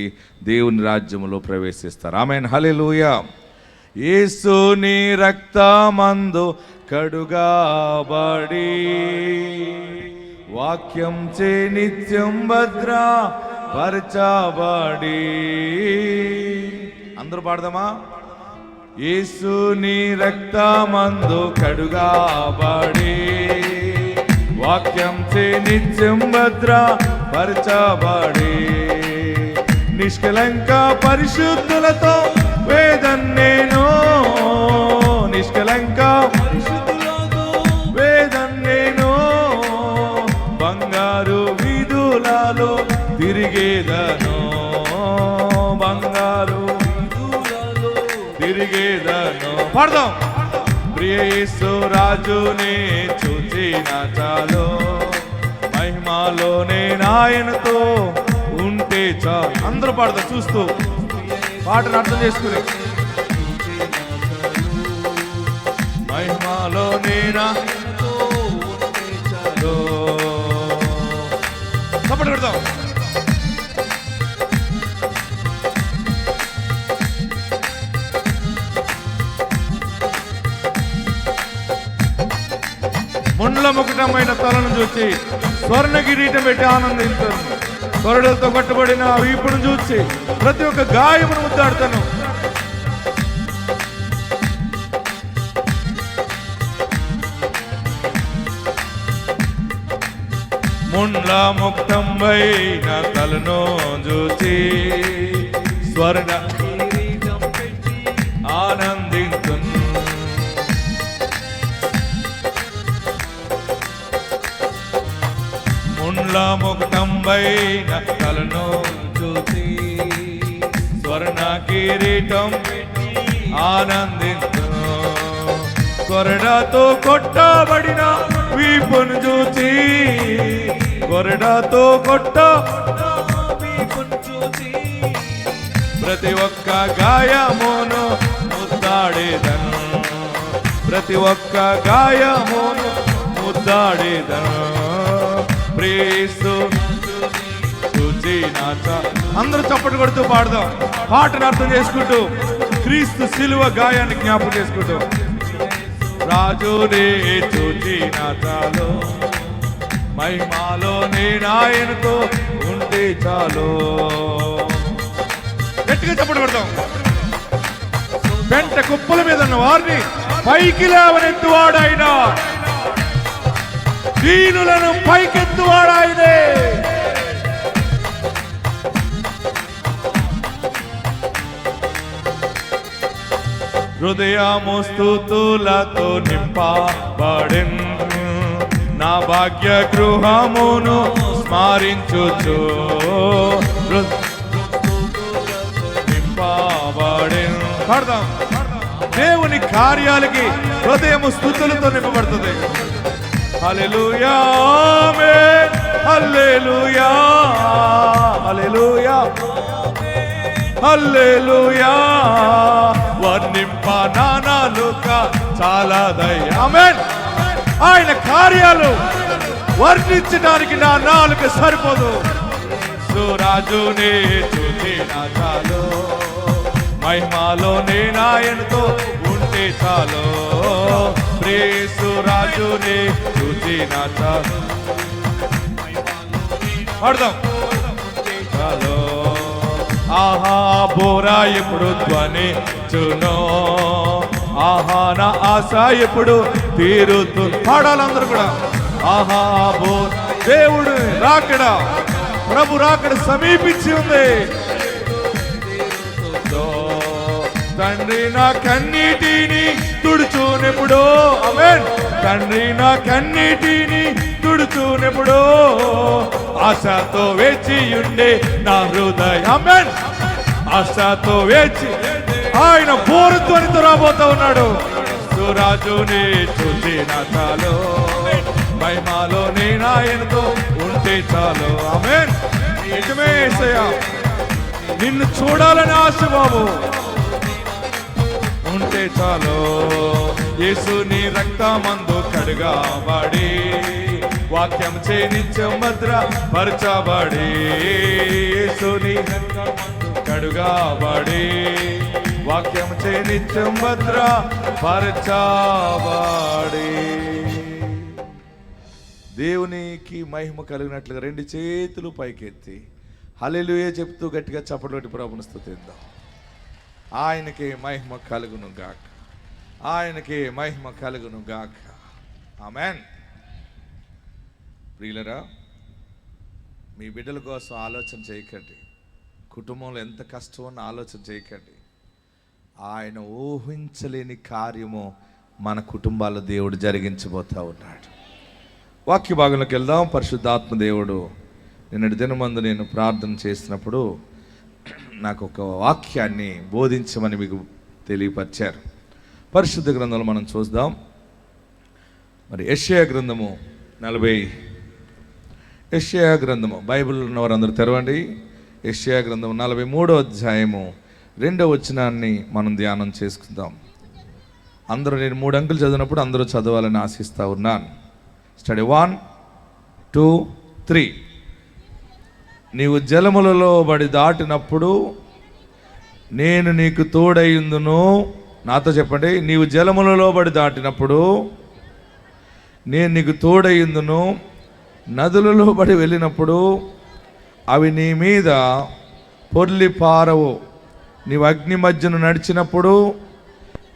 దేవుని రాజ్యములో ప్రవేశిస్తారు. ఆమేన్. హల్లెలూయా. యేసుని రక్తమందు కడుగాబడి వాక్యం చే నిత్యం భద్ర పరచబడి. అందరూ పాడదామా? యేసుని రక్తమందు కడుగాబడి వాక్యం చే నిత్యం భద్ర పరచబడి నిష్కలంక పరిశుద్ధులతో వేదన్నేను, నిష్కలంక పరిశుద్ధులతో వేదన్నేను, బంగారు వీధులలో తిరిగేదను, బంగారు వీధులలో తిరిగేదను. పాడదాం. ప్రియ యేసు రాజునే చూచిన చాలు, మహిమలోనే నాయనతో ఉంటే చాలు. అందరూ పాడదాం చూస్తూ, పాటను అర్థం చేసుకుని. మహిమలోనే నాయనతో ఉంటే చాలు. తప్పటి పెడదాం. ముండ్ల ముకుటమైన తలను చూచి స్వర్ణ కిరీటం పెట్టి ఆనందించను. కొరడలతో కట్టబడిన వీపును చూచి ప్రతి ఒక్క గాయమును ముద్దాడుతాను. ముండ్ల ముక్తంబైన తలను చూచి స్వర్ణ కిరీటం పెట్టి ఆనందించును. ముండ్ల ముకుటంబైన తలను చూచి స్వర్ణ కిరీటం పెట్టి ఆనందించును. కొరడాతో కొట్టబడిన వీపును చూచి కొరడాతో వీపును చూచి ప్రతి ఒక్క గాయమును ముద్దాడేదను. ప్రతి ఒక్క గాయమును ముద్దాడేదను. ప్రేసు చూచి నాచ అందరూ చప్పట్లు కొడుతూ పాడదాం. పాటను అర్థం చేసుకుంటూ క్రీస్తు శిలువ గాయాన్ని జ్ఞాపకం చేసుకుంటూ రాజునే చూచి నాచాలో మహిమాలో నేనాయనతో ఉంటే చాలు. గట్టిగా చప్పట్లు కొడతాం. పెంట కుప్పల మీద ఉన్న వారిని పైకి లేవనెత్తువాడాయన, దీనులను పైకెత్తువాడాయనే. హృదయము స్తుతులతో నింపబడెను, నా భాగ్య గృహమును స్మరించుచు నింపబడెను. పాడదాం. దేవుని కార్యాలకి హృదయము స్తుతులతో నింపబడుతుంది. హల్లెలూయా ఆమేన్, హల్లెలూయా హల్లెలూయా హల్లెలూయా. వర్ణింప నానాలుక చాలా దయ. ఆమేన్. ఆయన కార్యాలు వర్ణించడానికి నా నాలుక సరిపోదు. సురాజునే చూచి నాచాలు మహిమాలో నేనాయనతో ఉంటే చాలు. ప్రేసు రాజునే చూచి నాచాలు పాడదాం. చాలు. ఆహా బోరా ఎప్పుడు ధ్వని చునో, ఆహా నా ఆశ ఎప్పుడు తీరుతూ. పాడాలందరూ కూడా. ఆహా బో దేవుడు రాకడ, ప్రభు రాకడ సమీపించి ఉంది. తండ్రి నా కన్నీటిని తుడుచునెప్పుడో. ఆమేన్. తండ్రి నా కన్నీటిని తుడుచునెప్పుడో, ఆశతో వేచి ఉండే నా హృదయం. ఆమేన్. ఆశతో వేచి ఆయన బోరుధ్వనితో రాబోతా ఉన్నాడు. సురాజుని చూచి నా చాలు మహిమాలో నేనాయనతో ఉంటే చాలు. ఆమేన్. నిజమే యేసయ్యా, నిన్ను చూడాలని ఆశ బాబు ఉంటే చాలు. యేసుని రక్తమందు కడుగబడి వాక్యం చే నిత్యం భద్ర పరచబడి, యేసుని రక్తమందు కడుగబడి వాక్యం చే నిత్యం భద్ర పరచబడి. దేవునికి మహిమ కలిగినట్లుగా రెండు చేతులు పైకెత్తి హల్లెలూయా చెప్తూ గట్టిగా చప్పటి ప్రభువును స్తుతిద్దాం. ఆయనకే మహిమ కలుగును గాక, ఆయనకే మహిమ కలుగును గాక. ఆమేన్. ప్రియులరా, మీ బిడ్డల కోసం ఆలోచన చేయకండి. కుటుంబంలో ఎంత కష్టం ఉన్న ఆలోచన చేయకండి. ఆయన ఊహించలేని కార్యము మన కుటుంబాల్లో దేవుడు జరిగించబోతా ఉన్నాడు. వాక్య భాగంలోకి వెళ్దాం. పరిశుద్ధాత్మ దేవుడు నిన్నటి దినమందు నేను ప్రార్థన చేసినప్పుడు నాకు ఒక వాక్యాన్ని బోధించమని మీకు తెలియపరిచారు. పరిశుద్ధ గ్రంథంలో మనం చూద్దాం. మరి యెషయా గ్రంథము 40, యెషయా గ్రంథము బైబిల్ ఉన్నవారందరూ తెరవండి. యెషయా గ్రంథము 43వ అధ్యాయము 2వ వచనాన్ని మనం ధ్యానం చేసుకుందాం. అందరూ నేను 3 అంకెలు చదివినప్పుడు అందరూ చదవాలని ఆశిస్తూ ఉన్నాను. స్టడీ 1, 2, 3. నీవు జలములలో బడి దాటినప్పుడు నేను నీకు తోడైయుందును. నాతో చెప్పండి. నీవు జలములలో బడి దాటినప్పుడు నేను నీకు తోడయ్యుందును, నదులలో పడి వెళ్ళినప్పుడు అవి నీ మీద పొర్లి పారవు, నీవు అగ్ని మధ్యను నడిచినప్పుడు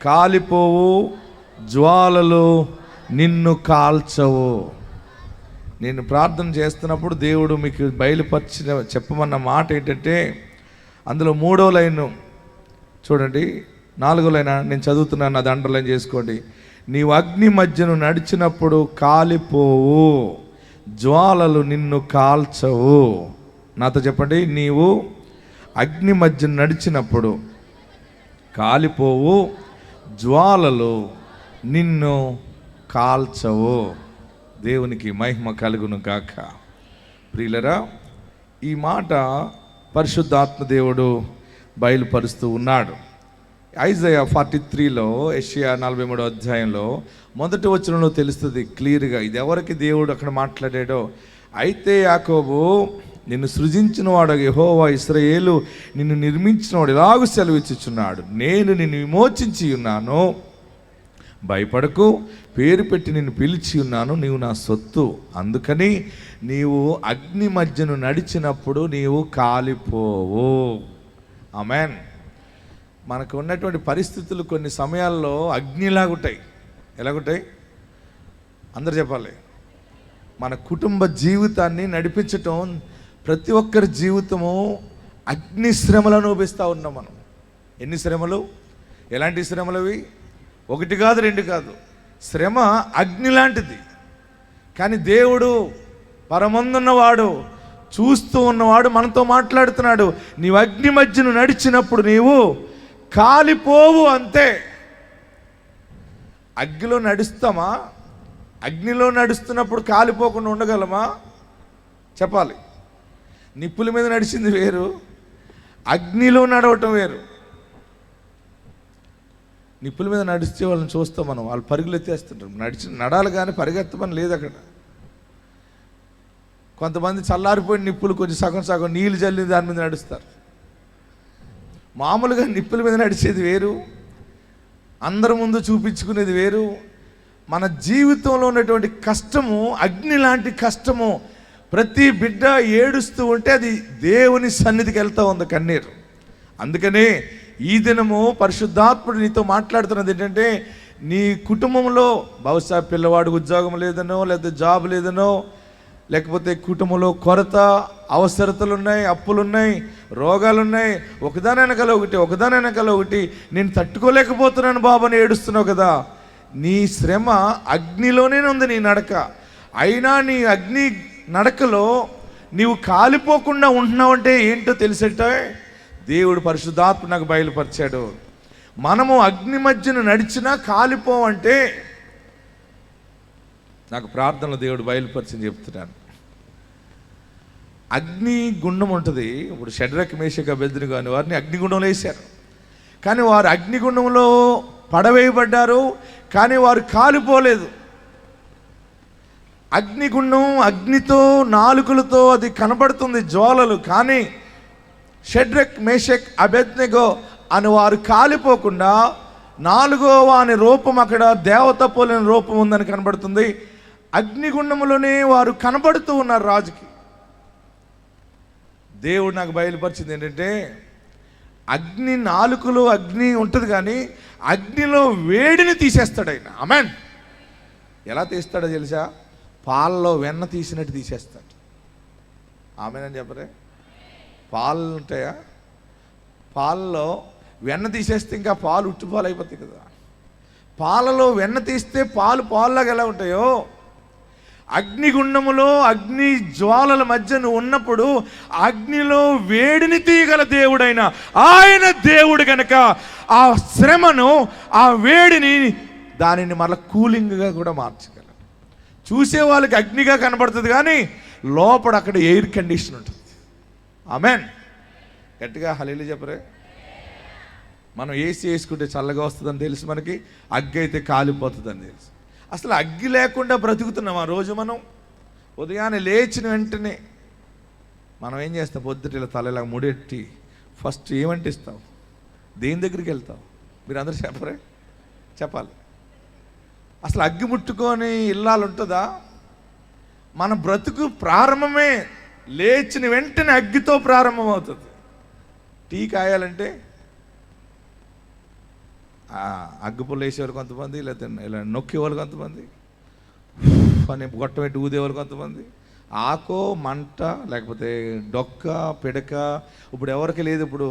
కాలిపోవు, జ్వాలలు నిన్ను కాల్చవు. నేను ప్రార్థన చేస్తున్నప్పుడు దేవుడు మీకు బయలుపరిచిన చెప్పమన్న మాట ఏంటంటే, అందులో 3వ లైన్ చూడండి, 4వ లైన్ నేను చదువుతున్నాను, అది అండర్లైన్ చేసుకోండి. నీవు అగ్ని మధ్యను నడిచినప్పుడు కాలిపోవు, జ్వాలలు నిన్ను కాల్చవు. నాతో చెప్పండి, నీవు అగ్ని మధ్యను నడిచినప్పుడు కాలిపోవు, జ్వాలలు నిన్ను కాల్చవు. దేవునికి మహిమ కలుగును గాక. ప్రియులరా, ఈ మాట పరిశుద్ధాత్మ దేవుడు బయలుపరుస్తూ ఉన్నాడు. ఐజయా 43లో, యెషయా 43వ అధ్యాయంలో మొదటి వచనంలో తెలుస్తుంది క్లియర్గా ఇది ఎవరికి దేవుడు అక్కడ మాట్లాడాడో. అయితే యాకోబు, నిన్ను సృజించిన వాడు యెహోవా, ఇశ్రాయేలు నిన్ను నిర్మించిన వాడు ఇలాగూ సెలవిచ్చుచున్నాడు, నేను నిన్ను విమోచించి ఉన్నాను, భయపడకు, పేరు పెట్టి నిన్ను పిలిచి ఉన్నాను, నీవు నా సొత్తు, అందుకని నీవు అగ్ని మధ్యను నడిచినప్పుడు నీవు కాలిపోవు. ఆమేన్. మనకు ఉన్నటువంటి పరిస్థితులు కొన్ని సమయాల్లో అగ్నిలాగుంటాయి. ఎలాగుంటాయి? అందరు చెప్పాలి. మన కుటుంబ జీవితాన్ని నడిపించటం, ప్రతి ఒక్కరి జీవితము అగ్ని శ్రమలు అనుభవిస్తూ ఉన్నాం మనం. ఎన్ని శ్రమలు? ఎలాంటి శ్రమలు అవి? 1 కాదు 2 కాదు. శ్రమ అగ్ని లాంటిది. కానీ దేవుడు పరమందున్నవాడు, చూస్తూ ఉన్నవాడు మనతో మాట్లాడుతున్నాడు. నీవు అగ్ని మధ్యను నడిచినప్పుడు నీవు కాలిపోవు, అంతే. అగ్నిలో నడుస్తామా? అగ్నిలో నడుస్తున్నప్పుడు కాలిపోకుండా ఉండగలమా? చెప్పాలి. నిప్పుల మీద నడిచింది వేరు, అగ్నిలో నడవటం వేరు. నిప్పుల మీద నడిస్తే వాళ్ళని చూస్తాం మనం, వాళ్ళు పరుగులు ఎత్తేస్తుంటారు. నడాలి కానీ పరిగెత్తమని లేదు అక్కడ. కొంతమంది చల్లారిపోయిన నిప్పులు కొంచెం సగం సగం నీళ్ళు జల్లి దాని మీద నడుస్తారు. మామూలుగా నిప్పుల మీద నడిచేది వేరు, అందరి ముందు చూపించుకునేది వేరు. మన జీవితంలో ఉన్నటువంటి కష్టము అగ్ని లాంటి కష్టము. ప్రతి బిడ్డ ఏడుస్తూ ఉంటే అది దేవుని సన్నిధికి వెళ్తూ ఉంది కన్నీరు. అందుకనే ఈ దినము పరిశుద్ధాత్ముడు నీతో మాట్లాడుతున్నది ఏంటంటే, నీ కుటుంబంలో బహుశా పిల్లవాడికి ఉద్యోగం లేదనో, లేదా జాబ్ లేదనో, లేకపోతే కుటుంబంలో కొరత, అవసరతలు ఉన్నాయి, అప్పులున్నాయి, రోగాలున్నాయి, ఒకదాని వెనకాల ఒకటి. నేను తట్టుకోలేకపోతున్నాను బాబు అని ఏడుస్తున్నావు కదా. నీ శ్రమ అగ్నిలోనే ఉంది నీ నడక. అయినా నీ అగ్ని నడకలో నీవు కాలిపోకుండా ఉంటున్నావంటే ఏంటో తెలిసేట దేవుడు పరిశుద్ధాత్మ నాకు బయలుపరిచాడు. మనము అగ్ని మధ్యను నడిచినా కాలిపోవంటే నాకు ప్రార్థనలో దేవుడు బయలుపరిచింది చెప్తున్నాను. అగ్ని గుండం ఉంటుంది. ఇప్పుడు షడ్రక్ మేషక్ అబేద్నెగో అని వారిని అగ్నిగుండంలో వేశారు. కానీ వారు అగ్నిగుండంలో పడవేయబడ్డారు, కానీ వారు కాలిపోలేదు. అగ్నిగుండం అగ్నితో, నాలుకలతో అది కనబడుతుంది, జ్వాలలు. కానీ షడ్రక్ మేషక్ అబేద్నెగో అని వారు కాలిపోకుండా 4వ అనే రూపం, అక్కడ దేవత పోలిన రూపం ఉందని కనబడుతుంది. అగ్నిగుండంలోనే వారు కనబడుతూ ఉన్నారు రాజుకి. దేవుడు నాకు బయలుపరిచింది ఏంటంటే, అగ్ని నాలుకలో అగ్ని ఉంటుంది, కానీ అగ్నిలో వేడిని తీసేస్తాడు ఆయన. ఆమేన్. ఎలా తీస్తాడో తెలుసా? పాలలో వెన్న తీసినట్టు తీసేస్తాడు. ఆమేన్ అని చెప్పరే? పాలు ఉంటాయా? పాలలో వెన్న తీసేస్తే ఇంకా పాలు ఉట్టుపాలు అయిపోతాయి కదా. పాలలో వెన్న తీస్తే పాలు పాలులాగా ఎలా ఉంటాయో, అగ్నిగుండములో అగ్ని జ్వాలల మధ్య నువ్వు ఉన్నప్పుడు అగ్నిలో వేడిని తీయగల దేవుడైన ఆయన దేవుడు కనుక ఆ శ్రమను, ఆ వేడిని, దానిని మళ్ళీ కూలింగ్గా కూడా మార్చగలడు. చూసే వాళ్ళకి అగ్నిగా కనబడుతుంది, కానీ లోపల అక్కడ ఎయిర్ కండిషన్ ఉంటుంది. ఆమేన్. గట్టిగా హల్లెలూయా చెప్పరే? మనం ఏసీ వేసుకుంటే చల్లగా వస్తుందని తెలుసు మనకి, అగ్గి అయితే కాలిపోతుందని తెలుసు. అసలు అగ్గి లేకుండా బ్రతుకుతున్నాం ఆ రోజు. మనం ఉదయాన్నే లేచిన వెంటనే మనం ఏం చేస్తాం? పొద్దుట ఇలా తలలా ముడెట్టి ఫస్ట్ ఏమంటిస్తావు? దేని దగ్గరికి వెళ్తావు? మీరు అందరూ చెప్పరే? చెప్పాలి. అసలు అగ్గి ముట్టుకొని ఇల్లాలు ఉంటుందా? మన బ్రతుకు ప్రారంభమే లేచిన వెంటనే అగ్గితో ప్రారంభమవుతుంది. టీ కాయాలంటే అగ్గిపుల్ల వేసేవాళ్ళు కొంతమంది, లేకపోతే ఇలా నొక్కేవాళ్ళు కొంతమంది, అని గొట్టం పెట్టి ఊదేవాళ్ళు కొంతమంది, ఆకో మంట, లేకపోతే డొక్క పిడక. ఇప్పుడు ఎవరికి లేదు, ఇప్పుడు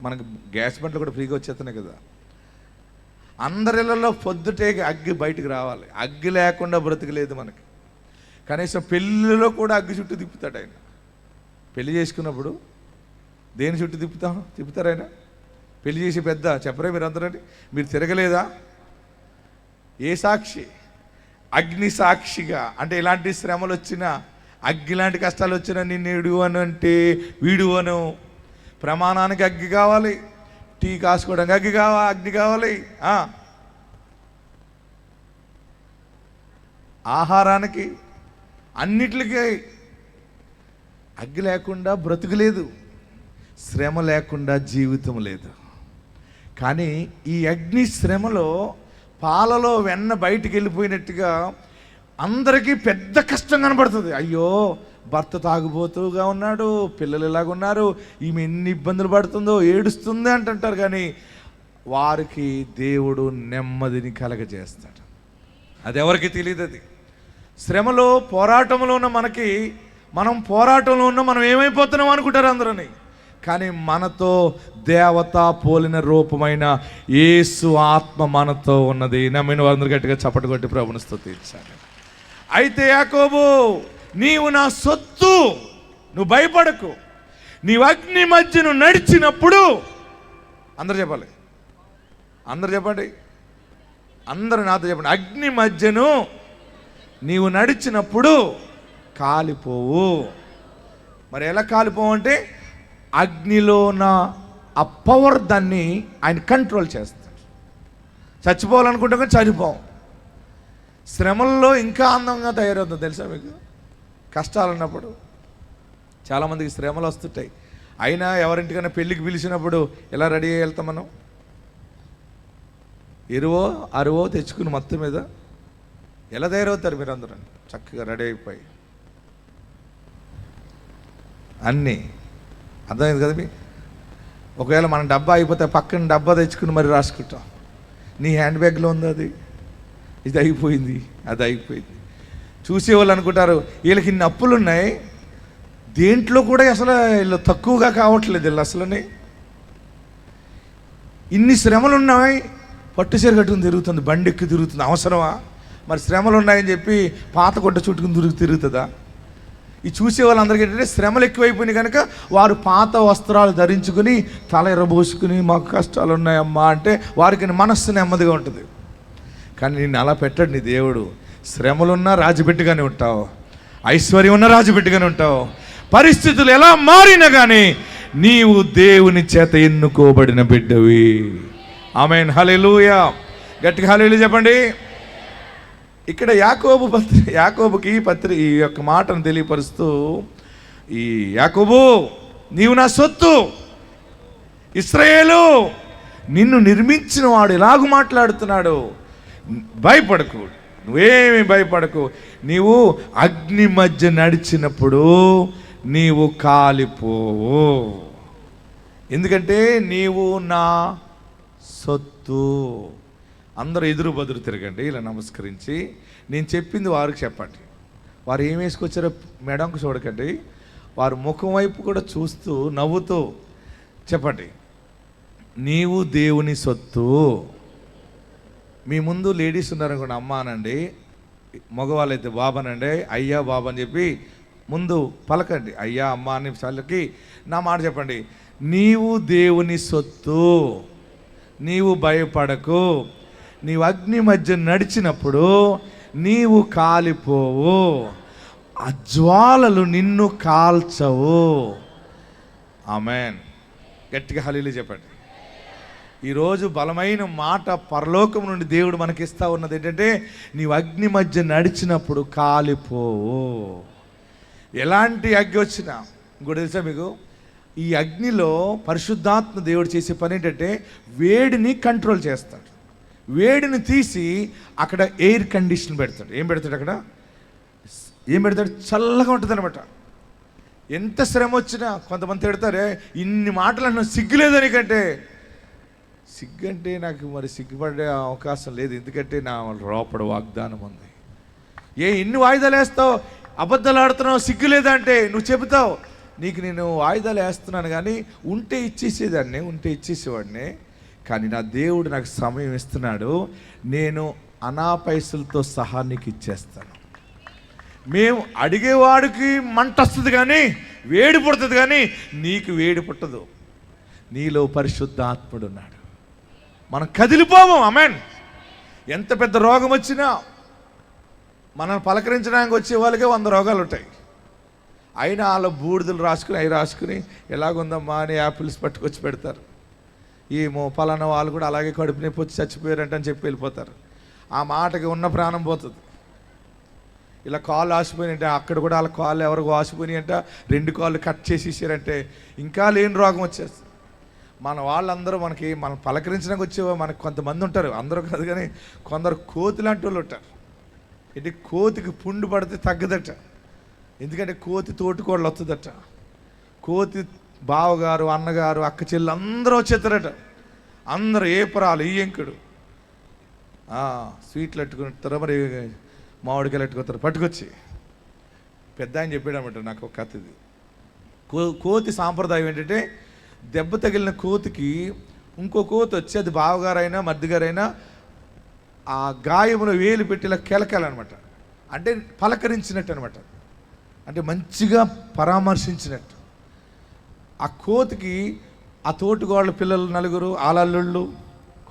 మనకు గ్యాస్ బండ్లు కూడా ఫ్రీగా వచ్చేస్తున్నాయి కదా. అందరిళ్ళలో పొద్దుటే అగ్గి బయటికి రావాలి. అగ్గి లేకుండా బ్రతకలేదు మనకి. కనీసం పెళ్ళిలో కూడా అగ్గి చుట్టూ తిప్పుతాడు ఆయన. పెళ్లి చేసుకున్నప్పుడు దేని చుట్టూ తిప్పుతారు ఆయన? పెళ్లి చేసి పెద్ద చెప్పరే మీరు అందరండి, మీరు తిరగలేదా? ఏ సాక్షి? అగ్ని సాక్షిగా. అంటే ఇలాంటి శ్రమలు వచ్చినా, అగ్గి లాంటి కష్టాలు వచ్చినా నిన్ను విడువను అంటే విడువను. ప్రమాణానికి అగ్గి కావాలి, టీ కాసుకోవడానికి అగ్ని కావాలి, ఆహారానికి, అన్నిటికీ అగ్గి లేకుండా బ్రతుకు లేదు, శ్రమ లేకుండా జీవితం లేదు. కానీ ఈ అగ్ని శ్రమలో పాలలో వెన్న బయటికి వెళ్ళిపోయినట్టుగా అందరికీ పెద్ద కష్టం కనబడుతుంది. అయ్యో భర్త తాగుబోతుగా ఉన్నాడు, పిల్లలు ఇలాగున్నారు, ఈమె ఎన్ని ఇబ్బందులు పడుతుందో, ఏడుస్తుంది అంటుంటారు. కానీ వారికి దేవుడు నెమ్మదిని కలగజేస్తాడు. అది ఎవరికి తెలియదు. అది శ్రమలో పోరాటంలో ఉన్న మనకి, మనం పోరాటంలో ఉన్న మనం ఏమైపోతున్నాం అనుకుంటారు అందరని. కానీ మనతో దేవత పోలిన రూపమైన యేసు ఆత్మ మనతో ఉన్నది. నమ్మిన వారందరూ గట్టిగా చప్పటి కొట్టి ప్రభువుని స్తుతించాలి. అయితే యాకోబు, నీవు నా సొత్తు, నువ్వు భయపడకు. నీవు అగ్ని మధ్యను నడిచినప్పుడు, అందరు చెప్పాలి, అందరు చెప్పండి, అందరు నాతో చెప్పండి, అగ్ని మధ్యను నీవు నడిచినప్పుడు కాలిపోవు. మరి ఎలా కాలిపోవు అంటే, అగ్నిలో ఉన్న ఆ పవర్ దాన్ని ఆయన కంట్రోల్ చేస్తాడు. చచ్చిపోవాలనుకుంటే కానీ చనిపోం. శ్రమల్లో ఇంకా అందంగా తయారవుతుంది తెలుసా మీకు? కష్టాలు ఉన్నప్పుడు చాలామందికి శ్రమలు వస్తుంటాయి. అయినా ఎవరింటికైనా పెళ్ళికి పిలిచినప్పుడు ఎలా రెడీ అయ్యి వెళ్తాం మనం? ఎరువో అరువో తెచ్చుకుని మొత్తం మీద ఎలా తయారవుతారు మీరు అందరూ? చక్కగా రెడీ అయిపోయి అన్నీ అర్థమైంది కదా మీ? ఒకవేళ మన డబ్బా అయిపోతే పక్కన డబ్బా తెచ్చుకుని మరి రాసుకుంటాం. నీ హ్యాండ్ బ్యాగ్లో ఉంది అది, ఇది అయిపోయింది, అది అయిపోయింది. చూసేవాళ్ళు అనుకుంటారు వీళ్ళకి ఇన్ని అప్పులు ఉన్నాయి, దేంట్లో కూడా అసలు వీళ్ళు తక్కువగా కావట్లేదు, వీళ్ళు అసలుని ఇన్ని శ్రమలు ఉన్నాయి. పట్టు చీర కట్టుకుని తిరుగుతుంది, బండి ఎక్కి తిరుగుతుంది, అవసరమా? మరి శ్రమలు ఉన్నాయని చెప్పి పాత కొట్ట చుట్టుకుని తిరుగుతుందా? ఈ చూసే వాళ్ళందరికీ ఏంటంటే శ్రమలు ఎక్కువైపోయినాయి కనుక వారు పాత వస్త్రాలు ధరించుకుని తల ఎర్రబోసుకుని మాకు కష్టాలు ఉన్నాయమ్మా అంటే వారికి మనస్సు నెమ్మదిగా ఉంటుంది. కానీ నిన్ను అలా పెట్టాడు నీ దేవుడు. శ్రమలున్నా రాజుబిడ్డగానే ఉంటావు, ఐశ్వర్యం ఉన్న రాజుబిడ్డగానే ఉంటావు. పరిస్థితులు ఎలా మారినా కానీ నీవు దేవుని చేత ఎన్నుకోబడిన బిడ్డవి. ఆమేన్, హల్లెలూయా. గట్టిగా హల్లెలూయా చెప్పండి. ఇక్కడ యాకోబుకి ఈ యొక్క మాటను తెలియపరుస్తూ, ఈ యాకోబు నీవు నా సొత్తు, ఇశ్రాయేలు నిన్ను నిర్మించిన వాడు ఇలాగూ మాట్లాడుతున్నాడు. భయపడకు, నువ్వేమి భయపడకు. నీవు అగ్ని మధ్య నడిచినప్పుడు నీవు కాలిపోవు, ఎందుకంటే నీవు నా సొత్తు. అందరూ ఎదురు బదురు తిరగండి, ఇలా నమస్కరించి నేను చెప్పింది వారికి చెప్పండి. వారు ఏం వేసుకొచ్చారో మెడంకు చూడకండి, వారు ముఖం వైపు కూడా చూస్తూ నవ్వుతూ చెప్పండి, నీవు దేవుని సొత్తు. మీ ముందు లేడీస్ ఉన్నారనుకోండి, అమ్మ అనండి, మగవాళ్ళైతే బాబానండి, అయ్యా బాబా అని చెప్పి ముందు పలకండి. అయ్యా అమ్మ అని వాళ్ళకి నా మాట చెప్పండి, నీవు దేవుని సొత్తు, నీవు భయపడకు. నీవు అగ్ని మధ్య నడిచినప్పుడు నీవు కాలిపోవు, ఆ జ్వాలలు నిన్ను కాల్చవు. ఆమేన్. గట్టిగా హల్లెలూయా చెప్పండి. ఈరోజు బలమైన మాట పరలోకం నుండి దేవుడు మనకిస్తా ఉన్నది ఏంటంటే, నీవు అగ్ని మధ్య నడిచినప్పుడు కాలిపోవు. ఎలాంటి అగ్ని వచ్చినా ఇంకోటి తెలుసా మీకు, ఈ అగ్నిలో పరిశుద్ధాత్మ దేవుడు చేసే పని ఏంటంటే వేడిని కంట్రోల్ చేస్తాడు. వేడిని తీసి అక్కడ ఎయిర్ కండిషన్ పెడతాడు. ఏం పెడతాడు అక్కడ? ఏం పెడతాడు? చల్లగా ఉంటుంది అనమాట. ఎంత శ్రమ వచ్చినా కొంతమంది తిడతారే, ఇన్ని మాటలు అన్న సిగ్గులేదని. కంటే సిగ్గంటే నాకు మరి సిగ్గుపడే అవకాశం లేదు, ఎందుకంటే నా లోపల వాగ్దానం ఉంది. ఎన్ని వాయిదాలు వేస్తావు, అబద్ధాలు ఆడుతున్నావు, సిగ్గు లేదంటే నువ్వు చెబుతావు. నీకు నేను వాయిదాలు వేస్తున్నాను కానీ ఉంటే ఇచ్చేసేవాడిని. కానీ నా దేవుడు నాకు సమయం ఇస్తున్నాడు, నేను అనా పైసలతో సహా నీకు ఇచ్చేస్తాను. మేము అడిగేవాడికి మంట వస్తుంది కానీ వేడి పుడుతుంది, కానీ నీకు వేడి పుట్టదు. నీలో పరిశుద్ధాత్ముడు ఉన్నాడు, మనం కదిలిపోము. ఆమేన్. ఎంత పెద్ద రోగం వచ్చినా మనల్ని పలకరించడానికి వచ్చే వాళ్ళకే 100 రోగాలు ఉంటాయి. అయినా వాళ్ళ బూడిదలు రాసుకుని అవి రాసుకుని ఎలాగుందమ్మా అని యాపిల్స్ పట్టుకొచ్చి పెడతారు. ఏమో పలానా వాళ్ళు కూడా అలాగే కడుపు నొప్పి వచ్చి చచ్చిపోయారంటని చెప్పి వెళ్ళిపోతారు. ఆ మాటకి ఉన్న ప్రాణం పోతుంది. ఇలా కాళ్ళు ఆసిపోయినాయంటే అక్కడ కూడా వాళ్ళ కాళ్ళు ఎవరికి ఆసిపోయినాయి అంట, 2 కాళ్ళు కట్ చేసేసారంటే ఇంకా లేని రోగం వచ్చేస్తుంది. మన వాళ్ళందరూ మనం పలకరించడానికి వచ్చేవా మనకు కొంతమంది ఉంటారు, అందరూ కాదు కానీ కొందరు కోతి లాంటి వాళ్ళు ఉంటారు. ఏంటి, కోతికి పుండు పడితే తగ్గదట, ఎందుకంటే కోతి తోటికోళ్ళు వస్తుందట. కోతి బావగారు, అన్నగారు, అక్క చెల్లి అందరూ వచ్చేస్తారట. అందరూ ఏపరాలు, ఈ ఎంకుడు స్వీట్లు అట్టుకుంటారు, మరి మామిడికాయలు అట్టుకుంటారు, పట్టుకొచ్చి పెద్ద ఆయన చెప్పాడు అనమాట నాకు ఒక కథ. ఇది కోతి సాంప్రదాయం ఏంటంటే, దెబ్బ తగిలిన కోతికి ఇంకో కోతి వచ్చి, అది బావగారైనా మద్దిగారైనా, ఆ గాయమును వేలు పెట్టి ఇలా కెలకాలన్నమాట. అంటే పలకరించినట్టు అనమాట, అంటే మంచిగా పరామర్శించినట్టు. ఆ కోతికి ఆ తోటికోళ్ళ పిల్లలు 4, ఆలల్లుళ్ళు,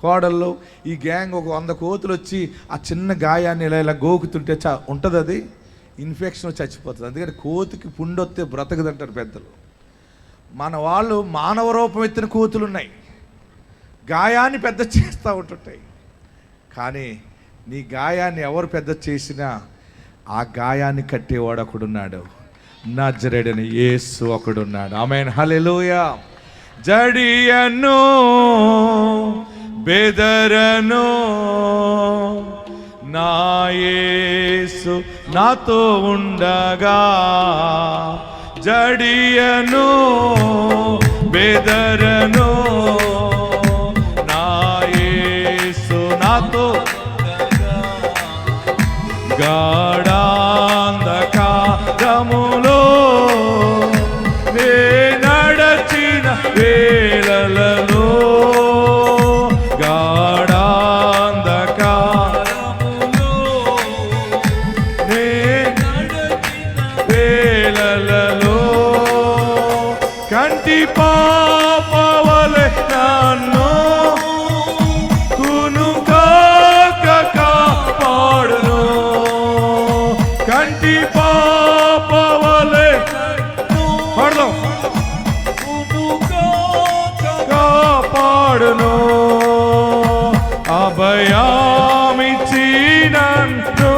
కోడళ్ళు, ఈ గ్యాంగ్ ఒక 100 కోతులు వచ్చి ఆ చిన్న గాయాన్ని ఇలా గోకుతుంటే ఉంటుంది, అది ఇన్ఫెక్షన్ చచ్చిపోతుంది. అందుకని కోతికి పుండొత్తే బ్రతకదంటారు పెద్దలు. మన వాళ్ళు మానవ రూపం ఎత్తిన కోతులు ఉన్నాయి, గాయాన్ని పెద్ద చేస్తూ ఉంటుంటాయి. కానీ నీ గాయాన్ని ఎవరు పెద్ద చేసినా ఆ గాయాన్ని కట్టేవాడు ఒకడున్నాడు, నజరేయుడైన యేసు ఒకడున్నాడు. ఆమేన్, హల్లెలూయా. జడియను బెదరను నా యేసు నాతో ఉండగా, జడియను బెదరను నా యేసు నాతో, గాఢాంధకారములో నే నడచిన వేళలలో, గాఢాంధకారములో నే నడచిన వేళలలో, కంటి పాపవలె నన్ను కునుకాక కాపాడును, కంటి పాపవలె పాడదాం, కాపాడును, అభయామిచ్చి నన్ను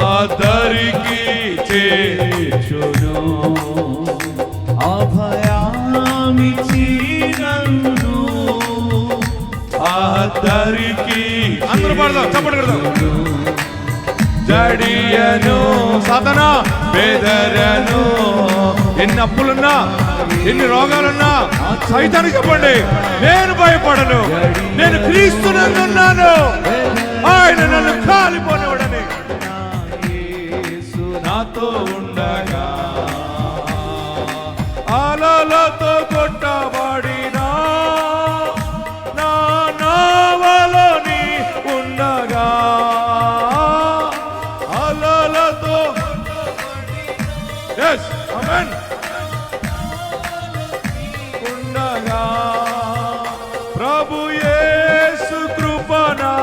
ఆదరికి చేర్చును, అభయామిచ్చి నన్ను ఆదరికి. అందరూ పాడదాం, చప్పట్లు కొడదాం. జడియను సాధన బెదరను, ఎన్ని అప్పులున్నా, ఎన్ని రోగాలున్నా సైతానికి చెప్పండి, నేను భయపడను, నేను క్రీస్తునందున్నాను, ఆయన నన్ను కాలిపోనివాడని. యేసు నాతో ఉండగా, అలలతో కొట్టబడినా నా నావలోని ఉండగా, అలలతో ఆమేన్ ఉండగా, ప్రభు యేసు కృపను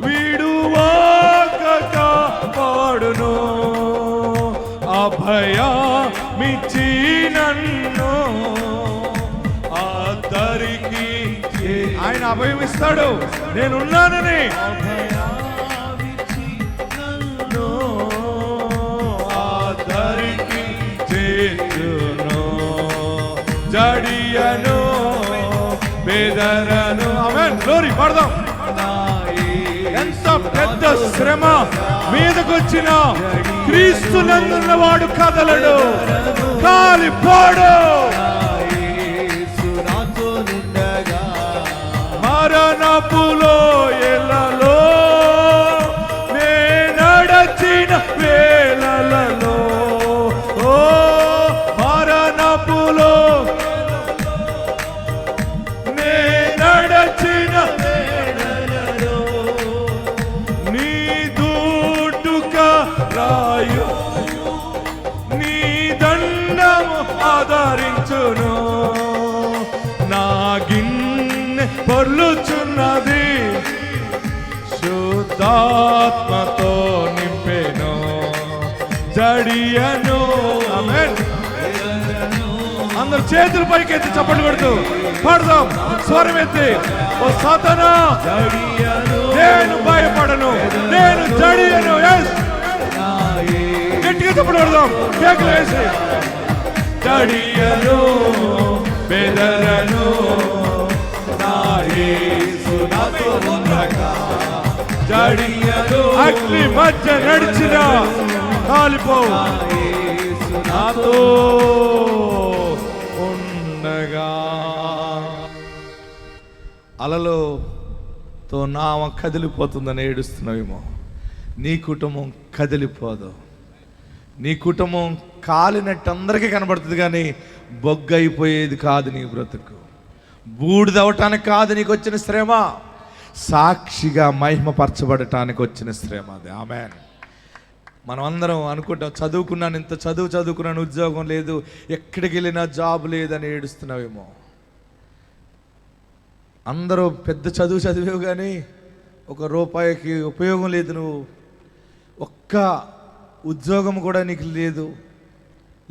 విడువక కాపాడును, అభయమిచ్చి నన్ను ఆదరికి. ఆయన అభయం ఇస్తాడు, నేనున్నానని. నన్ను ఆదరికి చేర్చును, జడియను బెదరను పడదాం. ఎంత పెద్ద శ్రమ మీదకొచ్చిన క్రీస్తునందున్న వాడు కదలడు, కాలిపోడు. మరణపులో ఎలలో నే నడచిన వేళలలో, ఓ మరణపులో నే నడచిన వేళలలో నీ దూటుక రాయు నీ దండము ఆదరించును. నా గిన్నె పొర్లుచున్నది, శుద్ధాత్మతో నింపెను, జడియను. ఆమేన్. అందరు చేతులు పైకి ఎత్తి చప్పట్లు కొడుతూ పాడదాం, స్వరం ఎత్తి. ఓ సాతానా నేను భయపడను, నేను జడియను. గట్టిగా చప్పట్లు కొడదాం, కేకలు వేసి. జడియను బెదరను, నా యేసు నాతో ఉండగా. జడియను అగ్ని మధ్య నడిచిన కాలిపో, నాతో ఉండగా. అలలోతో నావ కదిలిపోతుందని ఏడుస్తున్నావేమో. నీ కుటుంబం కదిలిపోదు. నీ కుటుంబం కాలినట్టు అందరికీ కనబడుతుంది, కానీ బొగ్గు అయిపోయేది కాదు నీ బ్రతుకు. బూడిదవటానికి కాదు నీకు వచ్చిన శ్రమ, సాక్షిగా మహిమపరచబడటానికి వచ్చిన శ్రమ అది. ఆమేన్. మనం అందరం అనుకుంటాం, చదువుకున్నాను, ఇంత చదువుకున్నాను, ఉద్యోగం లేదు, ఎక్కడికి వెళ్ళినా జాబ్ లేదని ఏడుస్తున్నావేమో. అందరూ పెద్ద చదివావు కానీ ఒక రూపాయికి ఉపయోగం లేదు, నువ్వు ఒక్క ఉద్యోగం కూడా నీకు లేదు,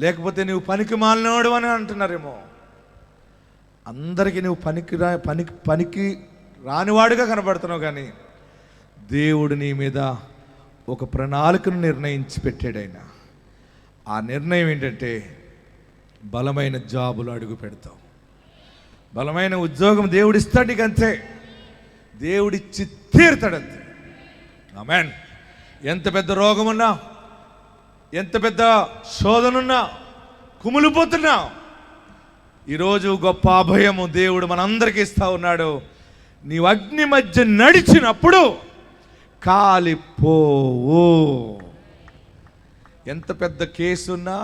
లేకపోతే నువ్వు పనికి మాలినోడు అని అంటున్నారేమో. అందరికీ నువ్వు పనికి రానివాడుగా కనబడుతున్నావు, కానీ దేవుడు నీ మీద ఒక ప్రణాళికను నిర్ణయించి పెట్టాడు ఆయన. ఆ నిర్ణయం ఏంటంటే బలమైన జాబులు అడుగు పెడతావు, బలమైన ఉద్యోగం దేవుడు ఇస్తాడు నీకు, అంతే. దేవుడిచ్చి తీరుతాడంతే. ఆమేన్. ఎంత పెద్ద రోగం ఉన్నా, ఎంత పెద్ద శోధనున్నా, కుమిలిపోతున్నా, ఈరోజు గొప్ప అభయము దేవుడు మనందరికీ ఇస్తా ఉన్నాడు. నీవు అగ్ని మధ్య నడిచినప్పుడు కాలిపోవు. ఎంత పెద్ద కేసున్నా,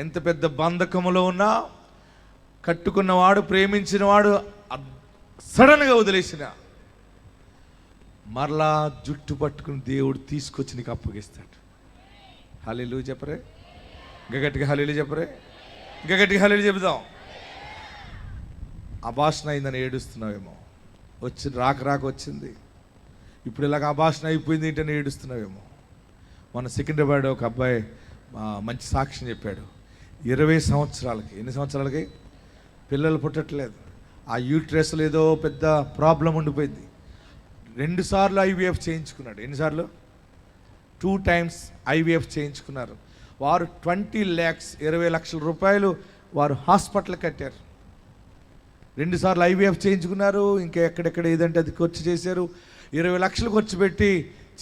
ఎంత పెద్ద బంధకములో ఉన్నా, కట్టుకున్నవాడు, ప్రేమించినవాడు సడన్గా వదిలేసిన మరలా జుట్టు పట్టుకుని దేవుడు తీసుకొచ్చి నీకు అప్పగిస్తాడు. హల్లెలూయా చెప్పరే, ఇంకా గట్టిగా హల్లెలూయా చెప్పరే, ఇంకా గట్టిగా హల్లెలూయా చెబుదాం. అభాషణ అయిందని ఏడుస్తున్నావేమో, రాక వచ్చింది, ఇప్పుడు ఇలాగ అభాషణ అయిపోయింది ఏంటని ఏడుస్తున్నావేమో. మన సికింద్రాబాద్ ఒక అబ్బాయి మంచి సాక్ష్యం చెప్పాడు. 20 సంవత్సరాలకి, ఎన్ని సంవత్సరాలకి పిల్లలు పుట్టట్లేదు. ఆ యూట్రస్లో ఏదో పెద్ద ప్రాబ్లం ఉండిపోయింది. 2 సార్లు IVF చేయించుకున్నాడు. ఎన్నిసార్లు? 2 times IVF చేయించుకున్నారు. వారు 20 lakhs 20 లక్షల రూపాయలు వారు హాస్పిటల్ కట్టారు. 2 సార్లు IVF చేయించుకున్నారు. ఇంకా ఎక్కడెక్కడ ఏదంటే అది ఖర్చు చేశారు. 20 లక్షలు ఖర్చు పెట్టి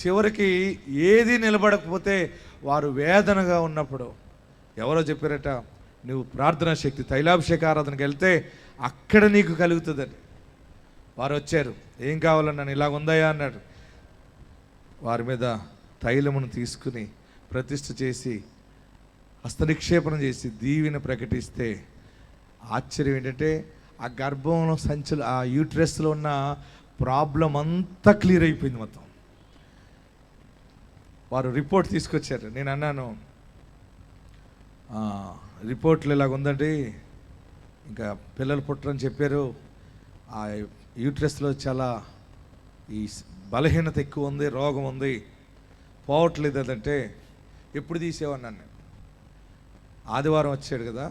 చివరికి ఏది నిలబడకపోతే వారు వేదనగా ఉన్నప్పుడు ఎవరో చెప్పారట, నువ్వు ప్రార్థనా శక్తి తైలాభిషేక ఆరాధనకి వెళ్తే అక్కడ నీకు కలుగుతుందని. వారు వచ్చారు, ఏం కావాలన్నాను, ఇలాగ ఉందయ్యా అన్నాడు. వారి మీద తైలమును తీసుకుని ప్రతిష్ఠ చేసి హస్తనిక్షేపణ చేసి దీవెన ప్రకటిస్తే ఆశ్చర్యం ఏంటంటే ఆ గర్భంలో సంచులు, ఆ యూట్రస్లో ఉన్న ప్రాబ్లం అంతా క్లియర్ అయిపోయింది మొత్తం. వారు రిపోర్ట్ తీసుకొచ్చారు. నేను అన్నాను, రిపోర్ట్లు ఇలాగ ఉందండి, ఇంకా పిల్లలు పుట్టరని చెప్పారు, ఆ యూట్రస్లో చాలా ఈ బలహీనత ఎక్కువ ఉంది, రోగం ఉంది, పోవట్లేదు. అదంటే ఎప్పుడు తీసేవన్నాను నేను. ఆదివారం వచ్చాడు కదా,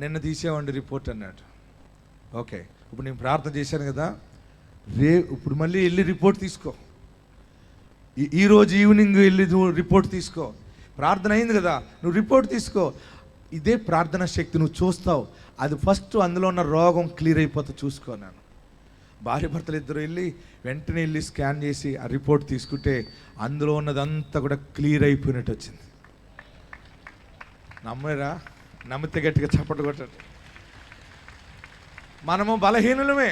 నిన్న తీసేవండి రిపోర్ట్ అన్నాడు. ఓకే, ఇప్పుడు నేను ప్రార్థన చేశాను కదా, ఇప్పుడు మళ్ళీ వెళ్ళి రిపోర్ట్ తీసుకో, ఈరోజు ఈవినింగ్ వెళ్ళి రిపోర్ట్ తీసుకో. ప్రార్థన అయింది కదా, నువ్వు రిపోర్ట్ తీసుకో. ఇదే ప్రార్థనా శక్తి, నువ్వు చూస్తావు. అది ఫస్ట్ అందులో ఉన్న రోగం క్లియర్ అయిపోతే చూసుకున్నాను. భార్య భర్తలు ఇద్దరు వెంటనే వెళ్ళి స్కాన్ చేసి ఆ రిపోర్ట్ తీసుకుంటే అందులో ఉన్నదంతా కూడా క్లియర్ అయిపోయినట్టు వచ్చింది. నమ్మరా? నమ్మితే గట్టిగా చప్పట్లు కొట్టండి. మనము బలహీనులమే,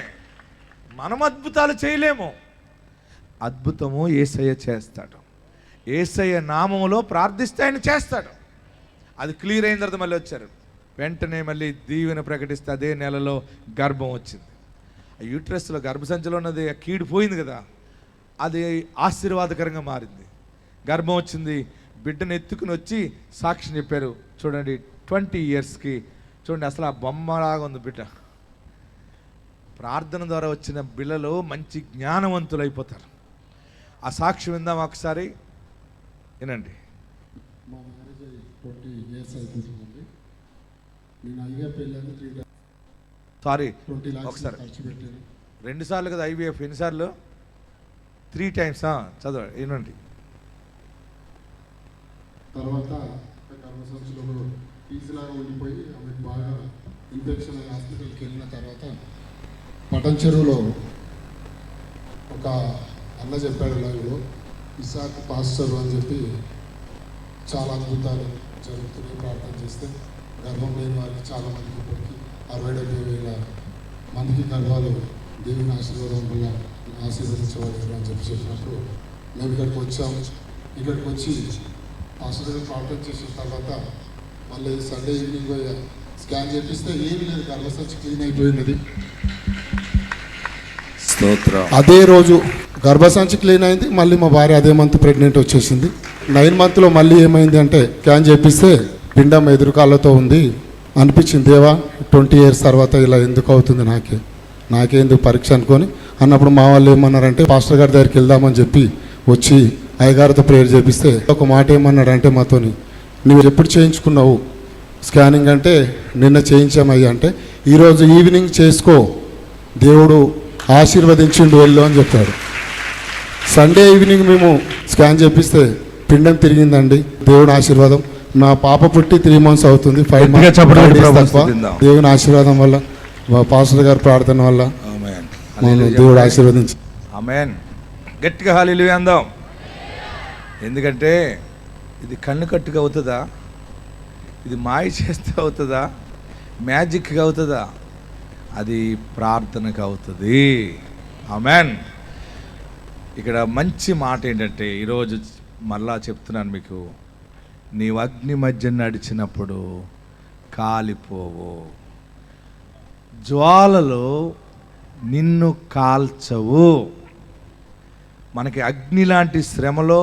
మనం అద్భుతాలు చేయలేము. అద్భుతము యేసయ్య చేస్తాడు. యేసయ్య నామములో ప్రార్థిస్తే ఆయన చేస్తాడు. అది క్లియర్ అయిన తర్వాత మళ్ళీ వచ్చారు. వెంటనే మళ్ళీ దీవెన ప్రకటిస్తే అదే నెలలో గర్భం వచ్చింది. యూట్రస్లో గర్భసంచిలో ఉన్నది కీడు పోయింది కదా, అది ఆశీర్వాదకరంగా మారింది. గర్భం వచ్చింది. బిడ్డను ఎత్తుకుని వచ్చి సాక్ష్యం చెప్పారు. చూడండి 20 ఇయర్స్కి చూడండి, అసలు ఆ బొమ్మలాగా ఉంది బిడ్డ. ప్రార్థన ద్వారా వచ్చిన బిడ్డలు మంచి జ్ఞానవంతులు అయిపోతారు. ఆ సాక్ష్యం విందాం ఒకసారి, వినండి. మా మ్యారేజ్ 20 ఇయర్స్ అయిపోతుందండి. నేను ఐవీఎఫ్ వెళ్ళాను 3 times. సారీ 20 lakhs ఒకసారి ఖర్చు పెట్టాను. 2 సార్లు కదా ఐవీఎఫ్, ఎన్నిసార్లు? 3 times. చదవ వినండి. తర్వాత గర్భసంచిలో ఈజీలాగా ఉండిపోయి ఆమెకు బాగా ఇన్ఫెక్షన్ అయ్యి హాస్పిటల్కి వెళ్ళిన తర్వాత పటన్ చెరువులో ఒక అన్న చెప్పాడు లైవ్లో, ఇసాక్ పాస్టర్ అని చెప్పి చాలా అద్భుతాలు జరుగుతున్నాయి, ప్రార్థన చేస్తే గర్భం లేని వారికి చాలా మందికి ఇప్పటికీ 60-70 మందికి గర్భాలు దేవుని ఆశీర్వాదం వల్ల ఆశీర్వదించవచ్చు అని చెప్పినప్పుడు మేము ఇక్కడికి వచ్చాము. ఇక్కడికి వచ్చి పాస్టర్ గారు ప్రార్థన చేసిన తర్వాత మళ్ళీ సండే ఈవినింగ్ స్కాన్ చేపిస్తే ఏమీ లేదు, గర్భసంచి క్లీన్ అయిపోయినది. అదే రోజు గర్భసంచి క్లీన్ అయింది. మళ్ళీ మా భార్య అదే మంత్ ప్రెగ్నెంట్ వచ్చేసింది. 9 monthలో మళ్ళీ ఏమైంది అంటే స్కాన్ చేపిస్తే పిండం ఎదురుకాళ్ళతో ఉంది అనిపించింది. దేవా 20 years తర్వాత ఇలా ఎందుకు అవుతుంది, నాకేందుకు పరీక్ష అనుకొని అన్నప్పుడు మా వాళ్ళు ఏమన్నారంటే పాస్టర్ గారి దగ్గరికి వెళ్దామని చెప్పి వచ్చి అయ్యగారితో ప్రేయర్ చేపిస్తే ఒక మాట ఏమన్నాడంటే మాతోని, నువ్వు ఎప్పుడు చేయించుకున్నావు స్కానింగ్ అంటే నిన్న చేయించామయ్యా అంటే ఈరోజు ఈవినింగ్ చేసుకో, దేవుడు ఆశీర్వదించిండు వెళ్ళు అని చెప్పాడు. సండే ఈవినింగ్ మేము స్కాన్ చేపిస్తే పిండం తిరిగిందండి. దేవుని ఆశీర్వాదం. నా పాప పుట్టి 3 months అవుతుంది. 5 months తక్కువ. దేవుని ఆశీర్వాదం వల్ల, పాస్టర్ గారి ప్రార్థన వల్ల దేవుడు ఆశీర్వదించి. ఆమేన్. గట్టిగా హల్లెలూయా అందాం. ఎందుకంటే ఇది కన్ను కట్టుగా అవుతుందా, ఇది మాయ చేస్తే అవుతుందా, మ్యాజిక్గా అవుతుందా? అది ప్రార్థనకు అవుతుంది. ఆమేన్. ఇక్కడ మంచి మాట ఏంటంటే ఈరోజు మళ్ళా చెప్తున్నాను మీకు, నీవు అగ్ని మధ్య నడిచినప్పుడు కాలిపోవు, జ్వాలలు నిన్ను కాల్చవు. మనకి అగ్ని లాంటి శ్రమలో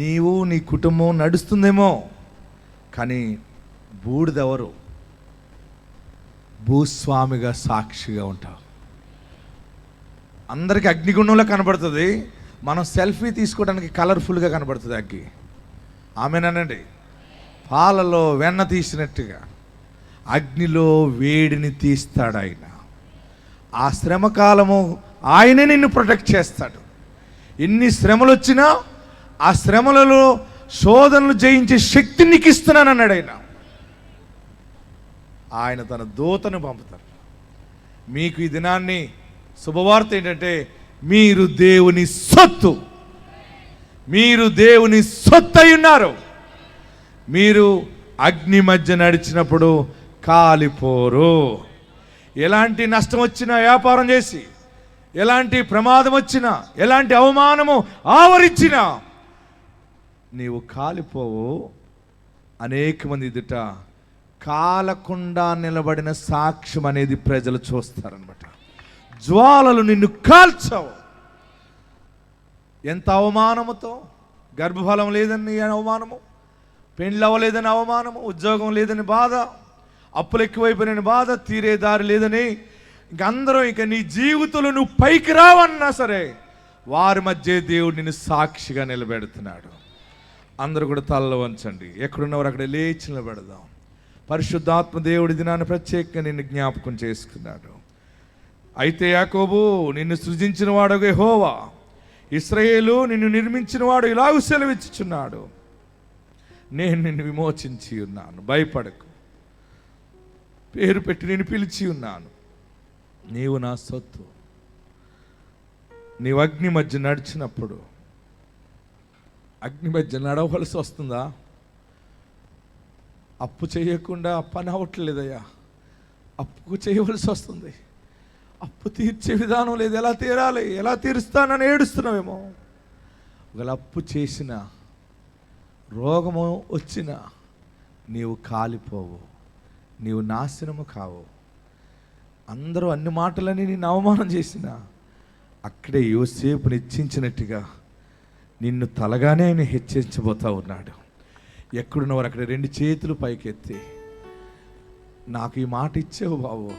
నీవు నీ కుటుంబం నడుస్తుందేమో, కానీ బూడిదెవరు? భూస్వామిగా సాక్షిగా ఉంటావు. అందరికీ అగ్నిగుండంలో కనబడుతుంది, మనం సెల్ఫీ తీసుకోవడానికి కలర్ఫుల్గా కనబడుతుంది అగ్గి. ఆమెనండి. పాలలో వెన్న తీసినట్టుగా అగ్నిలో వేడిని తీస్తాడు ఆయన. ఆ శ్రమకాలము ఆయనే నిన్ను ప్రొటెక్ట్ చేస్తాడు. ఎన్ని శ్రమలు వచ్చినా ఆ శ్రమలలో శోధనలు జయించే శక్తి నీకు ఇస్తున్నాను అన్నాడు ఆయన. ఆయన తన దూతను పంపుతారు. మీకు ఈ దినాన్ని శుభవార్త ఏంటంటే మీరు దేవుని సొత్తు, మీరు దేవుని సొత్తు అయి ఉన్నారు. మీరు అగ్ని మధ్య నడిచినప్పుడు కాలిపోరు. ఎలాంటి నష్టం వచ్చినా, వ్యాపారం చేసి ఎలాంటి ప్రమాదం వచ్చినా, ఎలాంటి అవమానము ఆవరించినా నీవు కాలిపోవు. అనేక మంది ఎదుట కాలకుండా నిలబడిన సాక్ష్యం అనేది ప్రజలు చూస్తారనమాట. జ్వాలలు నిన్ను కాల్చవు. ఎంత అవమానముతో, గర్భఫలం లేదని అవమానము, పెండ్లు అవ్వలేదని అవమానము, ఉద్యోగం లేదని బాధ, అప్పులు ఎక్కువైపోయిన బాధ, తీరే దారి లేదని ఇంక అందరూ ఇక నీ జీవితంలో నువ్వు పైకి రావన్నా సరే వారి మధ్య దేవుడు నిన్ను సాక్షిగా నిలబెడుతున్నాడు. అందరూ కూడా తలలో వంచండి. ఎక్కడున్నవారు అక్కడ లేచి నిలబెడదాం. పరిశుద్ధాత్మ దేవుడి దినాన్ని ప్రత్యేకంగా నిన్ను జ్ఞాపకం చేసుకున్నాడు. అయితే యాకోబు, నిన్ను సృజించిన వాడు యెహోవా, ఇశ్రాయేలు నిన్ను నిర్మించిన వాడు ఇలాగ సెలవిచ్చుచున్నాడు, నేను నిన్ను విమోచించి ఉన్నాను, భయపడకు, పేరు పెట్టి నేను పిలిచి ఉన్నాను, నీవు నా సొత్తు, నీవు అగ్ని మధ్య నడిచినప్పుడు, అగ్ని మధ్య నడవలసి వస్తుందా? అప్పు చేయకుండా పని అవ్వట్లేదయ్యా, అప్పు చేయవలసి వస్తుంది. అప్పు తీర్చే విధానం లేదు, ఎలా తీరాలి, ఎలా తీరుస్తానని ఏడుస్తున్నావేమో. ఒకవేళ అప్పు చేసిన, రోగము వచ్చిన నీవు కాలిపోవు, నీవు నాశనము కావు. అందరూ అన్ని మాటలని నిన్ను అవమానం చేసిన, అక్కడే యోసేపుని హెచ్చించినట్టుగా నిన్ను తలగానే ఆయన హెచ్చరించబోతా ఉన్నాడు. ఎక్కడున్నవారు అక్కడ 2 చేతులు పైకెత్తి, నాకు ఈ మాట ఇచ్చావు బాబు,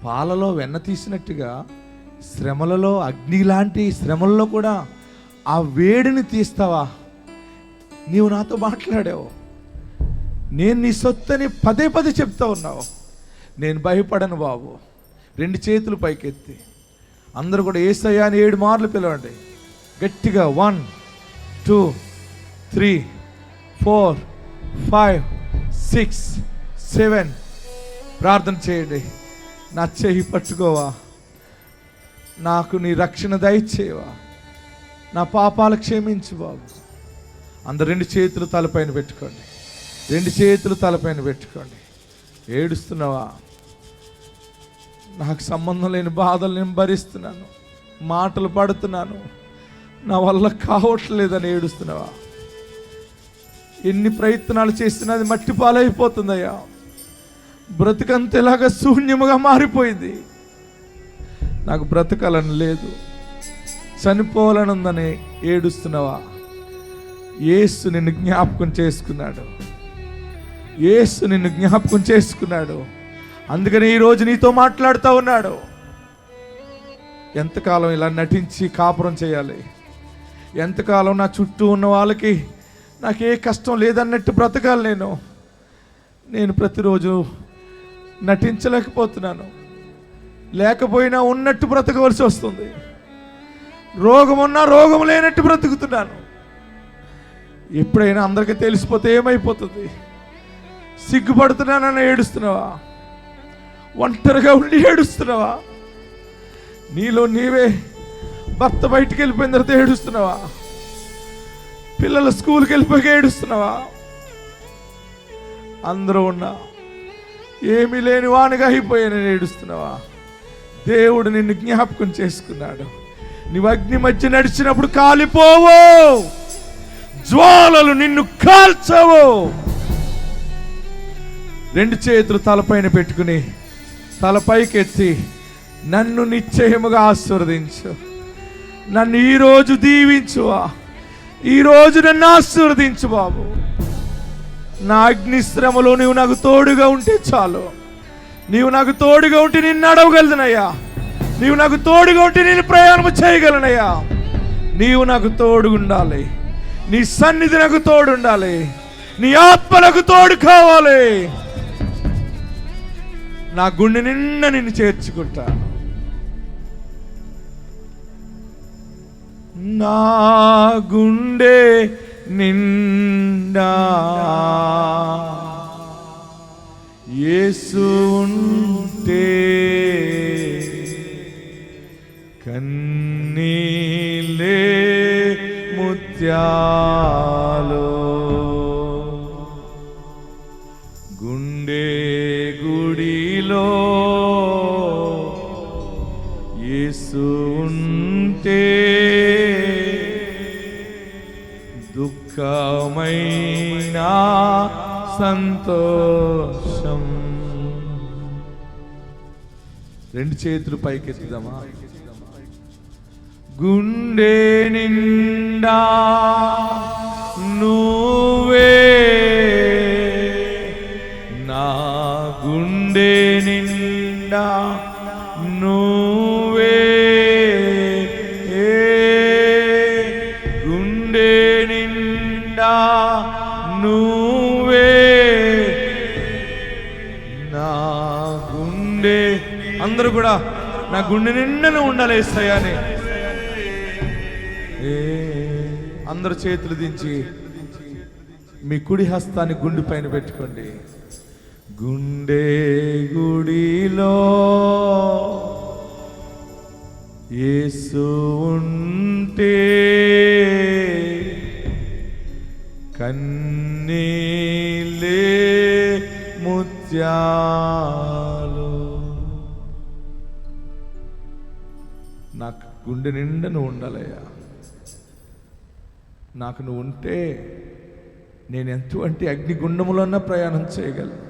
పాలలో వెన్న తీసినట్టుగా శ్రమలలో, అగ్ని లాంటి శ్రమల్లో కూడా ఆ వేడిని తీస్తావా? నీవు నాతో మాట్లాడావు, నేను నీ సొత్తని పదే పదే చెప్తా ఉన్నావు. నేను భయపడను బాబు. 2 చేతులు పైకెత్తి అందరూ కూడా యేసయ్యా అని 7 మార్లు పిలవండి గట్టిగా. 1 2 3 4 5 6 7 ప్రార్థన చేయండి. నా చెయ్యి పట్టుకోవా, నాకు నీ రక్షణ దయచేవా, నా పాపాలు క్షమించు బాబు. అందరు 2 చేతులు తలపైన పెట్టుకోండి, 2 చేతులు తలపైన పెట్టుకోండి. ఏడుస్తున్నావా? నాకు సంబంధం లేని బాధలు నేను భరిస్తున్నాను, మాటలు పడుతున్నాను, నా వల్ల కావట్లేదని ఏడుస్తున్నావా? ఎన్ని ప్రయత్నాలు చేసినా అది మట్టి పాలైపోతుందయ్యా. బ్రతుకంతేలాగా శూన్యముగా మారిపోయింది. నాకు బ్రతకాలని లేదు, చనిపోవాలని ఉందని ఏడుస్తున్నావా? యేసు నిన్ను జ్ఞాపకం చేసుకున్నాడు, యేసు నిన్ను జ్ఞాపకం చేసుకున్నాడు. అందుకని ఈరోజు నీతో మాట్లాడుతూ ఉన్నాడు. ఎంతకాలం ఇలా నటించి కాపురం చేయాలి? ఎంతకాలం నా చుట్టూ ఉన్న వాళ్ళకి నాకే కష్టం లేదన్నట్టు బ్రతకాలి? నేను ప్రతిరోజు నటించలేకపోతున్నాను, లేకపోయినా ఉన్నట్టు బ్రతకవలసి వస్తుంది. రోగం ఉన్నా రోగం లేనట్టు బ్రతుకుతున్నాను. ఎప్పుడైనా అందరికీ తెలిసిపోతే ఏమైపోతుంది? సిగ్గుపడుతున్నానని ఏడుస్తున్నావా? ఒంటరిగా ఉండి ఏడుస్తున్నావా? నీలో నీవే భర్త బయటికి వెళ్ళిపోయిన తర్వాత ఏడుస్తున్నావా? పిల్లలు స్కూల్కి వెళ్ళిపోయి ఏడుస్తున్నావా? అందరూ ఉన్నా ఏమీ లేని వానిగా అయిపోయానని ఏడుస్తున్నావా? దేవుడు నిన్ను జ్ఞాపకం చేసుకున్నాడు. నీవు అగ్ని మధ్య నడిచినప్పుడు కాలిపోవు, జ్వాలలు నిన్ను కాల్చవు. 2 చేతులు తలపైన పెట్టుకుని తలపైకెత్తి, నన్ను నిశ్చయముగా ఆశీర్వదించు, నన్ను ఈరోజు దీవించువా, ఈరోజు నన్ను ఆశీర్వదించు బాబు. నా అగ్నిశ్రమలో నీవు నాకు తోడుగా ఉంటే చాలు. నీవు నాకు తోడుగా ఉంటే నిన్ను నడవగలనయ్యా, నీవు నాకు తోడుగా ఉంటే నేను ప్రయాణం చేయగలనయ్యా. నీవు నాకు తోడు ఉండాలి, నీ సన్నిధి నాకు తోడు ఉండాలి, నీ ఆత్మ నాకు తోడు కావాలి. నా గుండె నిండా నిన్ను చేర్చుకుంటా. నా గుండె నిండా యేసు ఉంటే కన్నీలే ముత్యాలు, గుండె గుడిలో యేసు ఉంటే దుఃఖమైనా సంతోషం. 2 చేతులు పైకెత్తుదామా? గుండె నిండా నువ్వే, నా గుండె నిండా నువ్వే, గుండె నిండా నువ్వే, నా గుండె. అందరూ కూడా నా గుండె నిండా ఉండాలి యేసయ్యని. అందరూ చేతులు దించి మీ కుడి హస్తాన్ని గుండె పైన పెట్టుకోండి. గుండె గుడిలో యేసు ఉంటే కన్నీలే ముత్యాలు. నాకు గుండె నిండా నువ్వు ఉండాలయ్యా. నాకు నువ్వు ఉంటే నేను ఎటువంటి అగ్నిగుండములన్నా ప్రయాణం చేయగలను.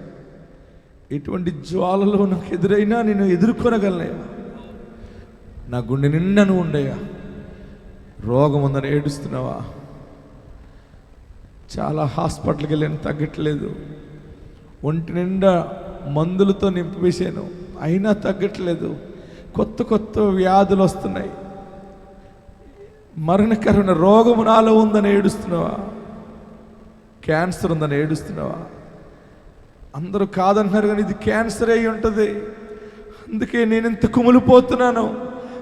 ఎటువంటి జ్వాలలో నాకు ఎదురైనా నేను ఎదుర్కొనగలనయ్యా. నా గుండె నిండా నువ్వు ఉండయ్యా. రోగం ఉందని ఏడుస్తున్నావా? చాలా హాస్పిటల్కి వెళ్ళాను, తగ్గట్లేదు. ఒంటి నిండా మందులతో నింపివేశాను, అయినా తగ్గట్లేదు. కొత్త కొత్త వ్యాధులు వస్తున్నాయి. మరణకరమైన రోగము నాలో ఉందని ఏడుస్తున్నావా? క్యాన్సర్ ఉందని ఏడుస్తున్నావా? అందరూ కాదంటున్నారు, కానీ ఇది క్యాన్సర్ అయి ఉంటుంది. అందుకే నేను ఇంత కుమిలిపోతున్నాను,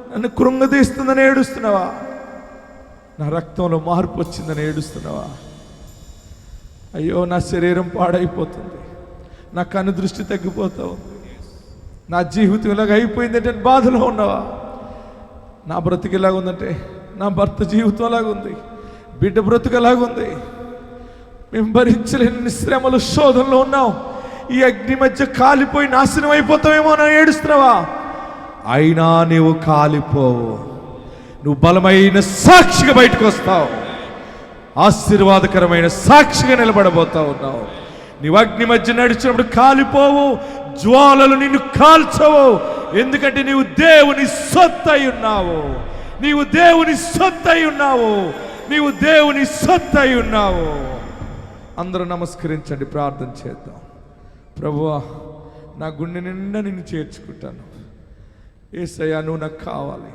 నన్ను కృంగదీస్తుందని ఏడుస్తున్నావా? నా రక్తంలో మార్పు వచ్చిందని ఏడుస్తున్నావా? అయ్యో, నా శరీరం పాడైపోతుంది, నా కన్ను దృష్టి తగ్గిపోతా ఉంది, నా జీవితం ఇలాగ అయిపోయిందంటే బాధలో ఉన్నావా? నా బ్రతుకు ఇలాగ ఉందంటే నా భర్త జీవితం అలాగుంది, బిడ్డ బ్రతుకు అలాగుంది. మేము భరించలేని శ్రమలు, శోధనలో ఉన్నాం. ఈ అగ్ని మధ్య కాలిపోయి నాశనం అయిపోతావేమో అని ఏడుస్తున్నావా? అయినా నీవు కాలిపోవు. నువ్వు బలమైన సాక్షిగా బయటకు వస్తావు. ఆశీర్వాదకరమైన సాక్షిగా నిలబడబోతా ఉన్నావు. నీవు అగ్ని మధ్య నడిచినప్పుడు కాలిపోవు, జ్వాలలు నిన్ను కాల్చవు. ఎందుకంటే నీవు దేవుని సొత్తు అయి ఉన్నావు. నీవు దేవుని సొత్తు అయి ఉన్నావు. నీవు దేవుని సొత్తు అయి ఉన్నావు. అందరూ నమస్కరించండి, ప్రార్థన చేద్దాం. ప్రభువా, నా గుండె నిండా నిన్ను చేర్చుకుంటాను. యేసయ్యా, నువ్వు నాకు కావాలి.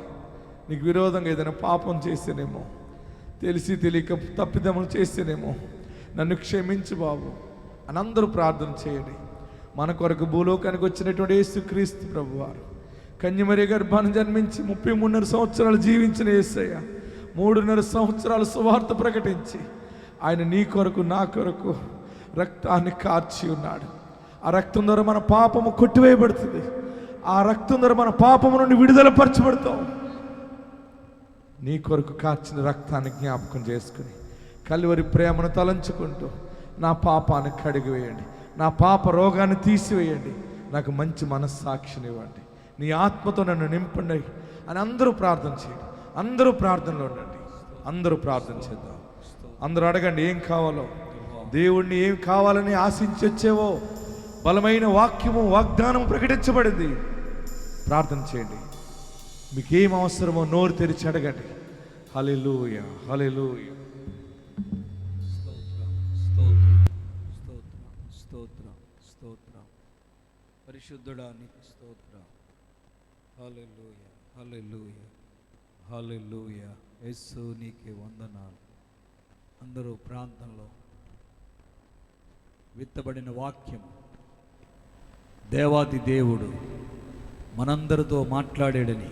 నీకు విరోధంగా ఏదైనా పాపం చేస్తేనేమో, తెలిసి తెలియక తప్పిదములు చేస్తేనేమో నన్ను క్షమించు బాబు అని అందరూ ప్రార్థన చేయండి. మన కొరకు భూలోకానికి వచ్చినటువంటి యేసుక్రీస్తు ప్రభువారు కన్యమరి గర్భాన్ని జన్మించి 33.5 సంవత్సరాలు జీవించిన యేసయ్య 3.5 సంవత్సరాలు సువార్త ప్రకటించి ఆయన నీ కొరకు నా కొరకు రక్తాన్ని కార్చి ఉన్నాడు. ఆ రక్తం ద్వారా మన పాపము కొట్టివేయబడుతుంది. ఆ రక్తం ద్వారా మన పాపము నుండి విడుదల పరచబడతాం. నీ కొరకు కార్చిన రక్తాన్ని జ్ఞాపకం చేసుకుని కల్వరి ప్రేమను తలంచుకుంటూ నా పాపాన్ని కడిగివేయండి, నా పాప రోగాన్ని తీసివేయండి, నాకు మంచి మనస్సాక్షినివ్వండి, నీ ఆత్మతో నన్ను నింపండి అని అందరూ ప్రార్థన చేయండి. అందరూ ప్రార్థనలో ఉండండి. అందరూ ప్రార్థన చేద్దాం. అందరూ అడగండి ఏం కావాలో. దేవుణ్ణి ఏం కావాలని ఆశించి వచ్చేవో బలమైన వాక్యము, వాగ్దానం ప్రకటించబడింది. ప్రార్థన చేయండి. మీకు ఏం అవసరమో నోరు తెరిచి అడగండి. హల్లెలూయా, హల్లెలూయా. స్తోత్రం, స్తోత్రం. పరిశుద్ధుడా నీకు స్తోత్రం. హల్లెలూయా, హల్లెలూయా, హల్లెలూయా. యేసు నీకే వందనాలు. అందరూ ప్రాంతంలో విత్తబడిన వాక్యం దేవాది దేవుడు మనందరితో మాట్లాడాడని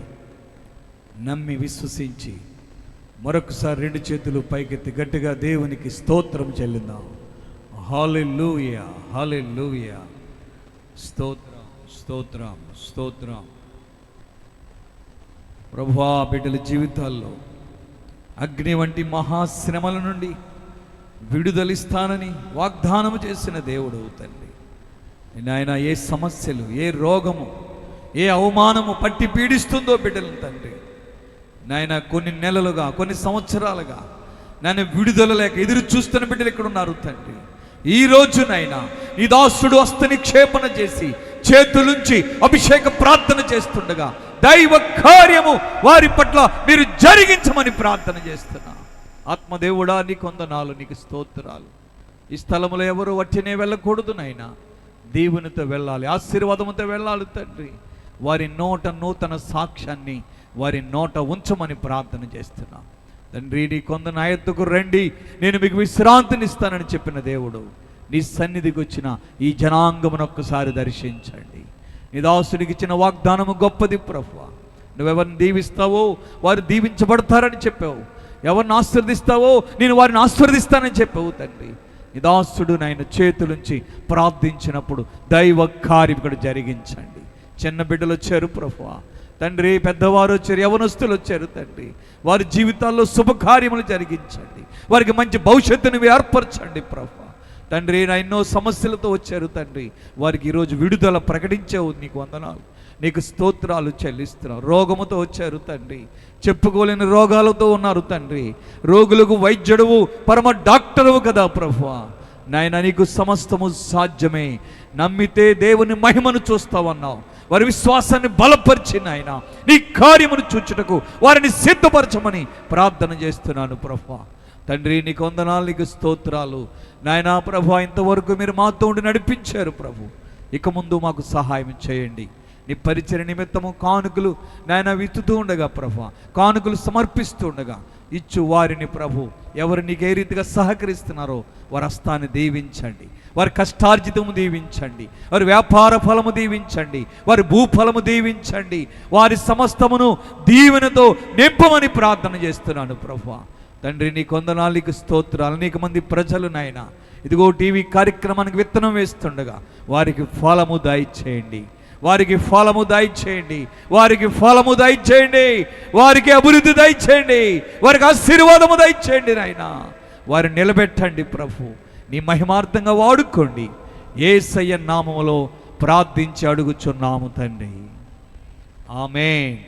నమ్మి విశ్వసించి మరొకసారి 2 చేతులు పైకెత్తి గట్టిగా దేవునికి స్తోత్రం చెల్లిందాం. హల్లెలూయా, హల్లెలూయా. స్తోత్రం, స్తోత్రం, స్తోత్రం. ప్రభువా, బిడ్డల జీవితాల్లో అగ్ని వంటి మహాశ్రమల నుండి విడుదలిస్తానని వాగ్దానము చేసిన దేవుడు తండ్రి. నాయన, ఏ సమస్యలు, ఏ రోగము, ఏ అవమానము పట్టి పీడిస్తుందో బిడ్డలు తండ్రి, నాయన కొన్ని నెలలుగా, కొన్ని సంవత్సరాలుగా నన్ను విడుదల లేక ఎదురు చూస్తున్న బిడ్డలు ఇక్కడ ఉన్నారు తండ్రి. ఈ రోజు నాయన నీ దాసుడు హస్త నిక్షేపణ చేసి చేతులుంచి అభిషేక ప్రార్థన చేస్తుండగా దైవ కార్యము వారి పట్ల మీరు జరిగించమని ప్రార్థన చేస్తున్నా. ఆత్మదేవుడా, నీకు వందనాలు, నీకు స్తోత్రాలు. ఈ స్థలములో ఎవరు వచ్చినే వెళ్ళకూడదు నాయన, దేవునితో వెళ్ళాలి, ఆశీర్వాదముతో వెళ్ళాలి తండ్రి. వారి నోట నూతన సాక్ష్యాన్ని వారి నోట ఉంచమని ప్రార్థన చేస్తున్నా తండ్రి. నీ కొంద నా ఎద్దుకు రండి, నేను మీకు విశ్రాంతిని ఇస్తానని చెప్పిన దేవుడు, నీ సన్నిధికి వచ్చిన ఈ జనాంగమును ఒక్కసారి దర్శించండి. నీ దాసునికి ఇచ్చిన వాగ్దానము గొప్పది ప్రభువా. నువ్వెవరిని దీవిస్తావో వారు దీవించబడతారని చెప్పావు, ఎవరిని ఆశీర్దిస్తావో నేను వారిని ఆశీర్దిస్తానని చెప్పావు తండ్రి. నీ దాసుడు నాయన చేతులుంచి ప్రార్థించినప్పుడు దైవ కార్యం ఇక్కడ జరిగించండి. చిన్న బిడ్డలు వచ్చారు ప్రభువా, తండ్రి. పెద్దవారు వచ్చారు, యవనస్తులు వచ్చారు తండ్రి. వారి జీవితాల్లో శుభకార్యములు జరిగించండి, వారికి మంచి భవిష్యత్తును ఏర్పరచండి ప్రభు. తండ్రి నా ఎన్నో సమస్యలతో వచ్చారు తండ్రి, వారికి ఈరోజు విడుదల ప్రకటించావు. నీకు వందనాలు, నీకు స్తోత్రాలు చెల్లిస్తున్నావు. రోగముతో వచ్చారు తండ్రి, చెప్పుకోలేని రోగాలతో ఉన్నారు తండ్రి. రోగులకు వైద్యుడువు, పరమ డాక్టరువు కదా ప్రభువా. నాయన నీకు సమస్తము సాధ్యమే. నమ్మితే దేవుని మహిమను చూస్తావన్నావు. వారి విశ్వాసాన్ని బలపరిచి నాయన నీ కార్యమును చూచుటకు వారిని సిద్ధపరచమని ప్రార్థన చేస్తున్నాను ప్రభువా. తండ్రి నీకు వందనాలు, నీకు స్తోత్రాలు నాయనా ప్రభువా. ఇంతవరకు మీరు మాతో ఉండి నడిపించారు ప్రభు. ఇక ముందు మాకు సహాయం చేయండి. నీ పరిచయ నిమిత్తము కానుకలు నాయన విత్తుతూ ఉండగా ప్రభు, కానుకలు సమర్పిస్తూ ఉండగా ఇచ్చు వారిని ప్రభు, ఎవరు నీకు ఏ రీతిగా సహకరిస్తున్నారో వారి హస్తాన్ని దీవించండి, వారి కష్టార్జితము దీవించండి, వారి వ్యాపార ఫలము దీవించండి, వారి భూఫలము దీవించండి, వారి సమస్తమును దీవెనతో నింపమని ప్రార్థన చేస్తున్నాను ప్రభు. తండ్రి నీ కొందనాలు, నీకు స్తోత్రాలు. అనేక మంది ప్రజలు నాయన ఇదిగో టీవీ కార్యక్రమానికి విత్తనం వేస్తుండగా వారికి ఫలము దయచేయండి, వారికి ఫలము దయచేయండి, వారికి ఫలము దయచేయండి, వారికి అభివృద్ధి దయచేయండి, వారికి ఆశీర్వాదము దయచేయండి నాయన. వారిని నిలబెట్టండి ప్రభు, నీ మహిమార్థంగా వాడుకోండి. యేసయ్య నామములో ప్రార్థించి అడుగుచున్నాము తండ్రి, ఆమేన్.